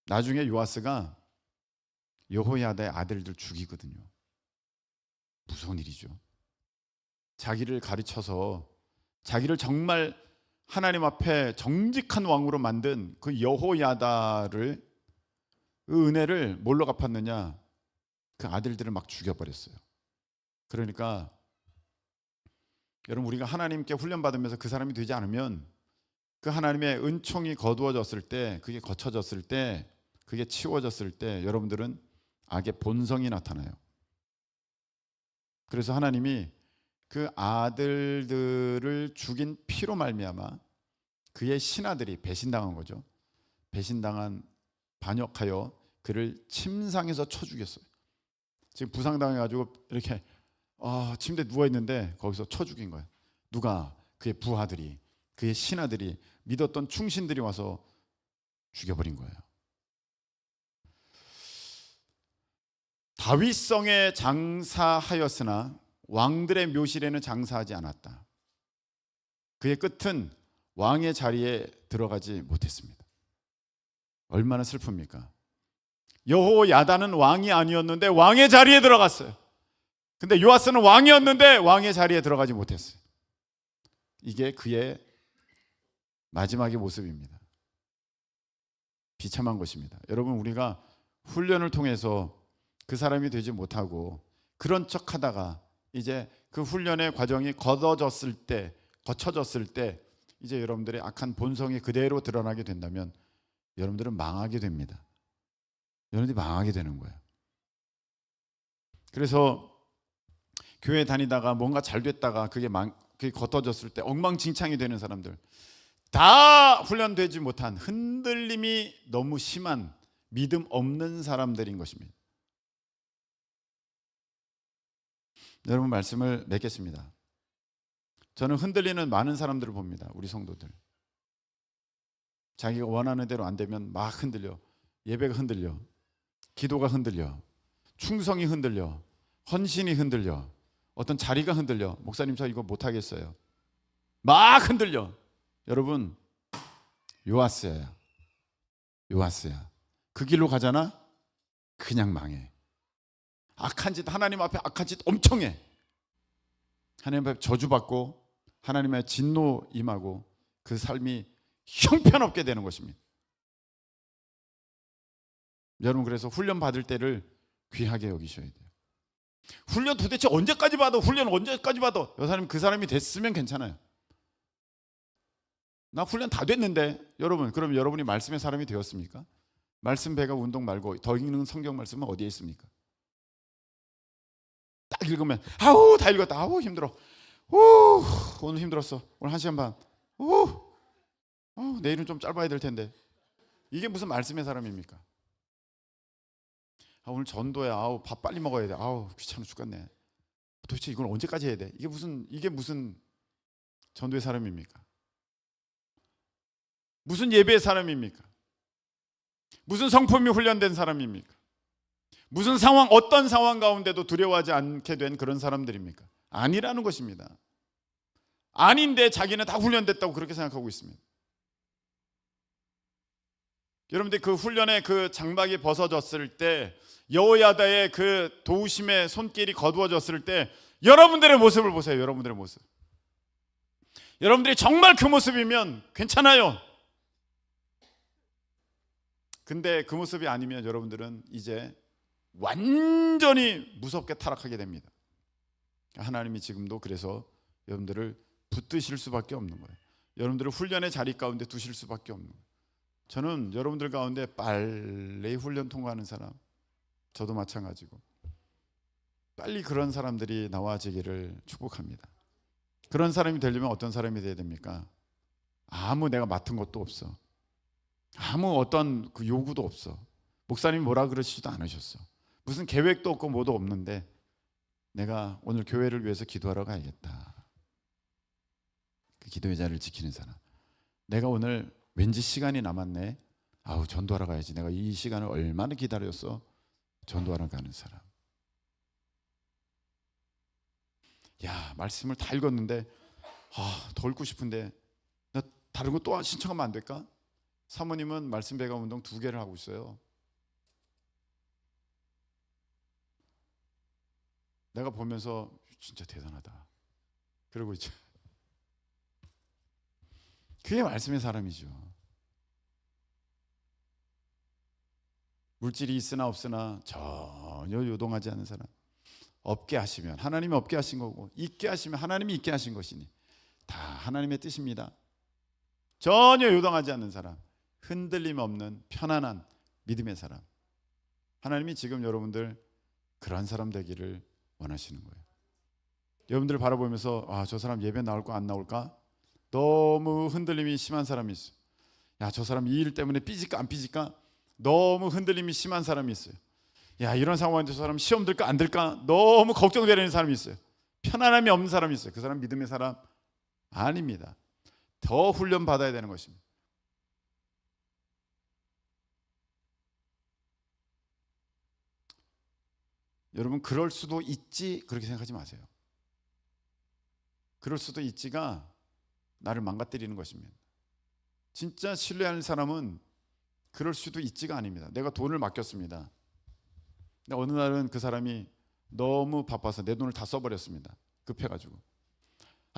나중에 요아스가 여호야다의 아들들 죽이거든요. 무서운 일이죠. 자기를 가르쳐서 자기를 정말 하나님 앞에 정직한 왕으로 만든 그 여호야다를, 그 은혜를 뭘로 갚았느냐? 그 아들들을 막 죽여버렸어요. 그러니까 여러분, 우리가 하나님께 훈련받으면서 그 사람이 되지 않으면 그 하나님의 은총이 거두어졌을 때, 그게 거쳐졌을 때, 그게 치워졌을 때 여러분들은 악의 본성이 나타나요. 그래서 하나님이 그 아들들을 죽인 피로 말미암아 그의 신하들이 배신당한 거죠. 배신당한, 반역하여 그를 침상에서 쳐 죽였어요. 지금 부상당해가지고 이렇게 침대에 누워있는데 거기서 쳐 죽인 거예요. 누가? 그의 부하들이, 그의 신하들이, 믿었던 충신들이 와서 죽여버린 거예요. 다윗성에 장사하였으나 왕들의 묘실에는 장사하지 않았다. 그의 끝은 왕의 자리에 들어가지 못했습니다. 얼마나 슬픕니까? 여호야다는 왕이 아니었는데 왕의 자리에 들어갔어요. 근데 요아스는 왕이었는데 왕의 자리에 들어가지 못했어요. 이게 그의 마지막의 모습입니다. 비참한 것입니다. 여러분, 우리가 훈련을 통해서 그 사람이 되지 못하고 그런 척 하다가 이제 그 훈련의 과정이 거쳐졌을 때 이제 여러분들의 악한 본성이 그대로 드러나게 된다면 여러분들은 망하게 됩니다. 여러분들이 망하게 되는 거예요. 그래서 교회 다니다가 뭔가 잘 됐다가 그게 겉어졌을 때 엉망진창이 되는 사람들, 다 훈련되지 못한, 흔들림이 너무 심한 믿음 없는 사람들인 것입니다. 여러분, 말씀을 맺겠습니다. 저는 흔들리는 많은 사람들을 봅니다. 우리 성도들. 자기가 원하는 대로 안 되면 막 흔들려. 예배가 흔들려. 기도가 흔들려. 충성이 흔들려. 헌신이 흔들려. 어떤 자리가 흔들려. 목사님 저 이거 못하겠어요. 막 흔들려. 여러분, 요아스야. 요아스야. 그 길로 가잖아? 그냥 망해. 악한 짓, 하나님 앞에 악한 짓 엄청 해. 하나님 앞에 저주받고 하나님의 진노 임하고 그 삶이 형편없게 되는 것입니다. 여러분, 그래서 훈련 받을 때를 귀하게 여기셔야 돼요. 훈련 도대체 언제까지 받아? 훈련 언제까지 받아? 여사님 그 사람이 됐으면 괜찮아요. 나 훈련 다 됐는데. 여러분, 그럼 여러분이 말씀의 사람이 되었습니까? 말씀 배가 운동 말고 더 읽는 성경 말씀은 어디에 있습니까? 딱 읽으면 아우 다 읽었다. 아우 힘들어. 오늘 힘들었어. 오늘 1시간 반. 내일은 좀 짧아야 될 텐데. 이게 무슨 말씀의 사람입니까? 오늘 전도야. 아우 밥 빨리 먹어야 돼. 아우 귀찮아 죽겠네. 도대체 이걸 언제까지 해야 돼? 이게 무슨 전도의 사람입니까? 무슨 예배의 사람입니까? 무슨 성품이 훈련된 사람입니까? 무슨 상황, 어떤 상황 가운데도 두려워하지 않게 된 그런 사람들입니까? 아니라는 것입니다. 아닌데 자기는 다 훈련됐다고 그렇게 생각하고 있습니다. 여러분들 그 훈련의 그 장막이 벗어졌을 때, 여호야다의 그 도우심의 손길이 거두어졌을 때 여러분들의 모습을 보세요. 여러분들의 모습. 여러분들이 정말 그 모습이면 괜찮아요. 근데 그 모습이 아니면 여러분들은 이제 완전히 무섭게 타락하게 됩니다. 하나님이 지금도 그래서 여러분들을 붙드실 수밖에 없는 거예요. 여러분들을 훈련의 자리 가운데 두실 수밖에 없는 거예요. 저는 여러분들 가운데 빨리 훈련 통과하는 사람, 저도 마찬가지고 빨리 그런 사람들이 나와지기를 축복합니다. 그런 사람이 되려면 어떤 사람이 돼야 됩니까? 아무 내가 맡은 것도 없어. 아무 어떤 그 요구도 없어. 목사님이 뭐라 그러시지도 않으셨어. 무슨 계획도 없고 뭐도 없는데 내가 오늘 교회를 위해서 기도하러 가야겠다. 그 기도의 자리를 지키는 사람. 내가 오늘 왠지 시간이 남았네. 아우 전도하러 가야지. 내가 이 시간을 얼마나 기다렸어. 전도하러 가는 사람. 야, 말씀을 다 읽었는데 더 읽고 싶은데 나 다른 거 또 신청하면 안 될까? 사모님은 말씀 배가 운동 2개를 하고 있어요. 내가 보면서 진짜 대단하다. 그러고 있죠. 그게 말씀의 사람이죠. 물질이 있으나 없으나 전혀 요동하지 않는 사람. 없게 하시면 하나님이 없게 하신 거고, 있게 하시면 하나님이 있게 하신 것이니 다 하나님의 뜻입니다. 전혀 요동하지 않는 사람, 흔들림 없는 편안한 믿음의 사람. 하나님이 지금 여러분들 그런 사람 되기를 원하시는 거예요. 여러분들 바라보면서 저 사람 예배 나올까 안 나올까? 너무 흔들림이 심한 사람이 있어요. 야, 저 사람 이 일 때문에 삐질까 안 삐질까? 너무 흔들림이 심한 사람이 있어요. 야, 이런 상황인데 저 사람 시험 들까 안 들까? 너무 걱정되는 사람이 있어요. 편안함이 없는 사람이 있어요. 그 사람 믿음의 사람 아닙니다. 더 훈련 받아야 되는 것입니다. 여러분, 그럴 수도 있지 그렇게 생각하지 마세요. 그럴 수도 있지가 나를 망가뜨리는 것입니다. 진짜 신뢰하는 사람은 그럴 수도 있지가 아닙니다. 내가 돈을 맡겼습니다. 근데 어느 날은 그 사람이 너무 바빠서 내 돈을 다 써버렸습니다. 급해가지고.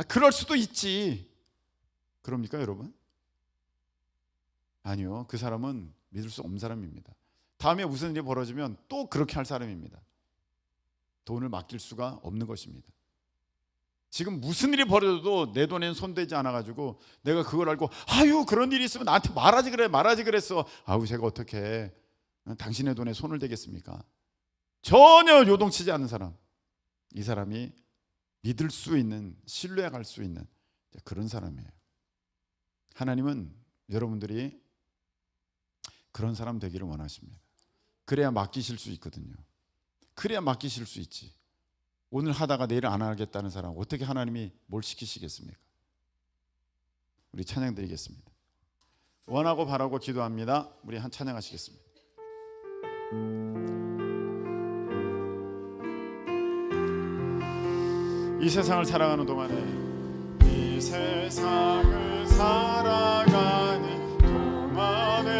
그럴 수도 있지. 그럽니까 여러분? 아니요. 그 사람은 믿을 수 없는 사람입니다. 다음에 무슨 일이 벌어지면 또 그렇게 할 사람입니다. 돈을 맡길 수가 없는 것입니다. 지금 무슨 일이 벌어져도 내 돈에는 손대지 않아가지고 내가 그걸 알고 그런 일이 있으면 나한테 말하지 그랬어. 제가 어떻게 당신의 돈에 손을 대겠습니까? 전혀 요동치지 않는 사람. 이 사람이 믿을 수 있는, 신뢰할 수 있는 그런 사람이에요. 하나님은 여러분들이 그런 사람 되기를 원하십니다. 그래야 맡기실 수 있거든요. 그래야 맡기실 수 있지. 오늘 하다가 내일 안 하겠다는 사람 어떻게 하나님이 뭘 시키시겠습니까? 우리 찬양 드리겠습니다. 원하고 바라고 기도합니다. 우리 한 찬양하시겠습니다. 이 세상을 살아가는 동안에 이 세상을 살아가는 동안에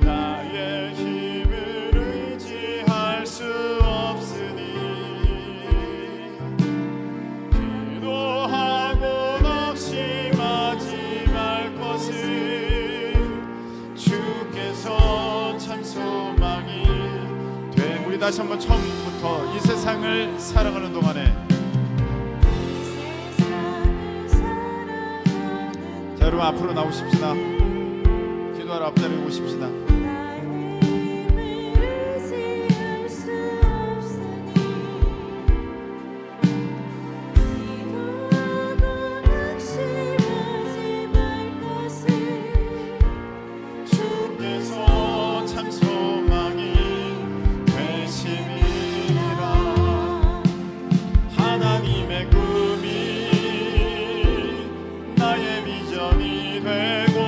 나의 힘을 의지할 수 없으니 기도하고 낙심하지 말 것은 주께서 참 소망이 돼. 우리 다시 한번 처음부터 이 세상을 살아가는 동안에 자, 여러분 앞으로 나오십시다. 기도하러 앞자리에 오십시다. 주께서 참 소망이 되심이라. 하나님의 꿈이 나의 비전이 되고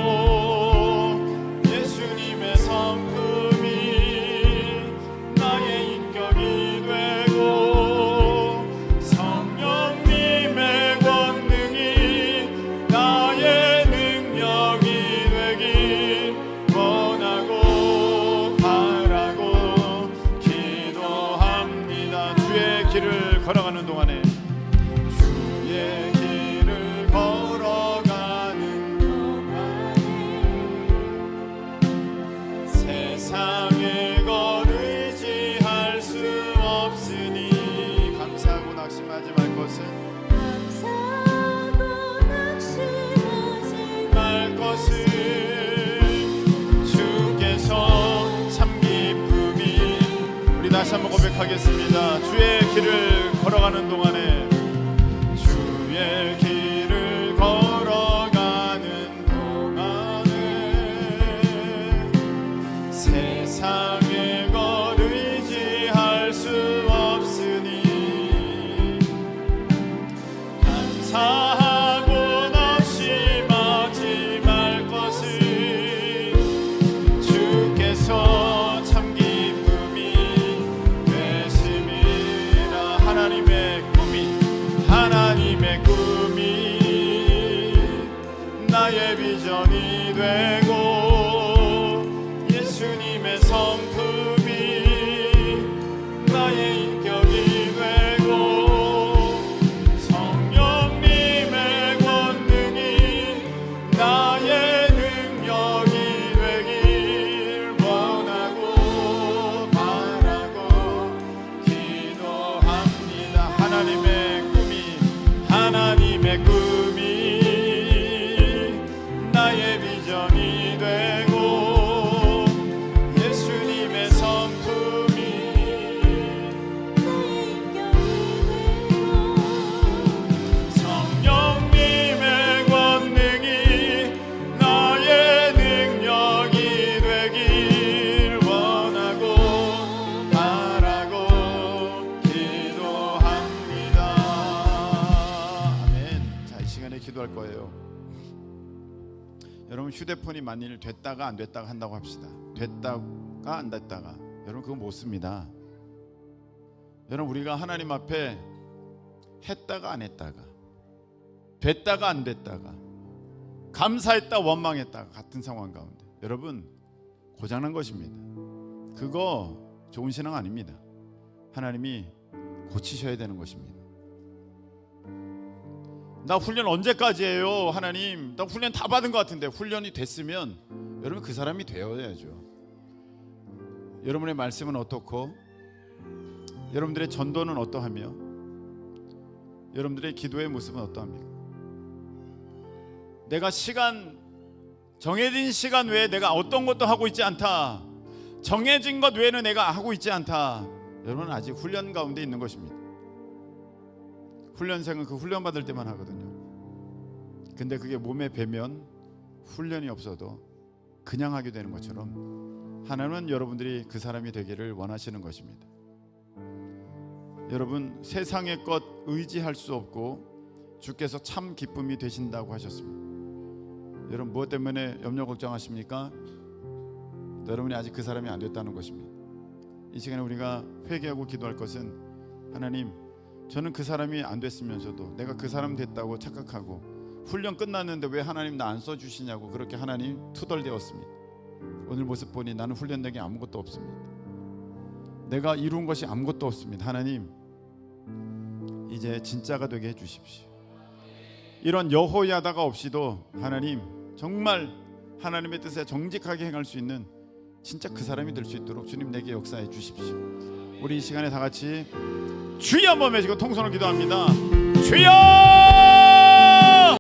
예수님의 성품이 나의 인격이 되고 성령님의 권능이 나의 능력이 되길 원하고 바라고 기도합니다. 주의 길을 걸어가는 동안에 주의 길을 걸어가는 동안에 세상의 것 의지할 수 없으니 감사하고 낙심하지 말 것은 주께서 참 기쁨이. 우리 다시 한번 고백하겠습니다. 주의 길을 걸어가는 동안에 주의 길을 걸어가는 동안에 세상의 것 의지할 수 없으니 감사하고 낙심하지 말 것은 주께서 참 기쁨이 되심이라. 하나님의 꿈이 나의 비전이 되고 예수님의 성품이 나의 인격이 되고 성령님의 권능이 나의 능력이 되길 원하고 바라고 기도합니다. 하나님의 꿈이 나의 비전이 되고 예수님의 성품이 성령님의 권능이 나의 능력이 되길 원하고 바라고 기도합니다. 아멘. 자, 이 시간에 기도할 거예요. 여러분 휴대폰이 만일 됐다가 안 됐다가 한다고 합시다. 됐다가 안 됐다가 여러분 그거 못 씁니다. 여러분 우리가 하나님 앞에 했다가 안 했다가 됐다가 안 됐다가 감사했다 원망했다가 같은 상황 가운데 여러분 고장난 것입니다. 그거 좋은 신앙 아닙니다. 하나님이 고치셔야 되는 것입니다. 나 훈련 언제까지 해요? 하나님 나 훈련 다 받은 것 같은데 훈련이 됐으면 여러분 그 사람이 되어야죠. 여러분의 말씀은 어떻고 여러분들의 전도는 어떠하며 여러분들의 기도의 모습은 어떠합니까? 내가 정해진 시간 외에 내가 어떤 것도 하고 있지 않다. 정해진 것 외에는 내가 하고 있지 않다. 여러분은 아직 훈련 가운데 있는 것입니다. 훈련생은 그 훈련 받을 때만 하거든요. 근데 그게 몸에 배면 훈련이 없어도 그냥 하게 되는 것처럼 하나님은 여러분들이 그 사람이 되기를 원하시는 것입니다. 여러분 세상의 것 의지할 수 없고 주께서 참 기쁨이 되신다고 하셨습니다. 여러분 무엇 때문에 염려 걱정하십니까? 여러분이 아직 그 사람이 안 됐다는 것입니다. 이 시간에 우리가 회개하고 기도할 것은 하나님, 저는 그 사람이 안 됐으면서도 내가 그 사람 됐다고 착각하고 훈련 끝났는데 왜 하나님 나 안 써주시냐고 그렇게 하나님 투덜대었습니다. 오늘 모습 보니 나는 훈련된 게 아무것도 없습니다. 내가 이룬 것이 아무것도 없습니다. 하나님, 이제 진짜가 되게 해주십시오. 이런 여호야다가 없이도 하나님 정말 하나님의 뜻에 정직하게 행할 수 있는 진짜 그 사람이 될 수 있도록 주님 내게 역사해 주십시오. 우리 이 시간에 다 같이 주여 한번 외치고 통성으로 기도합니다. 주여!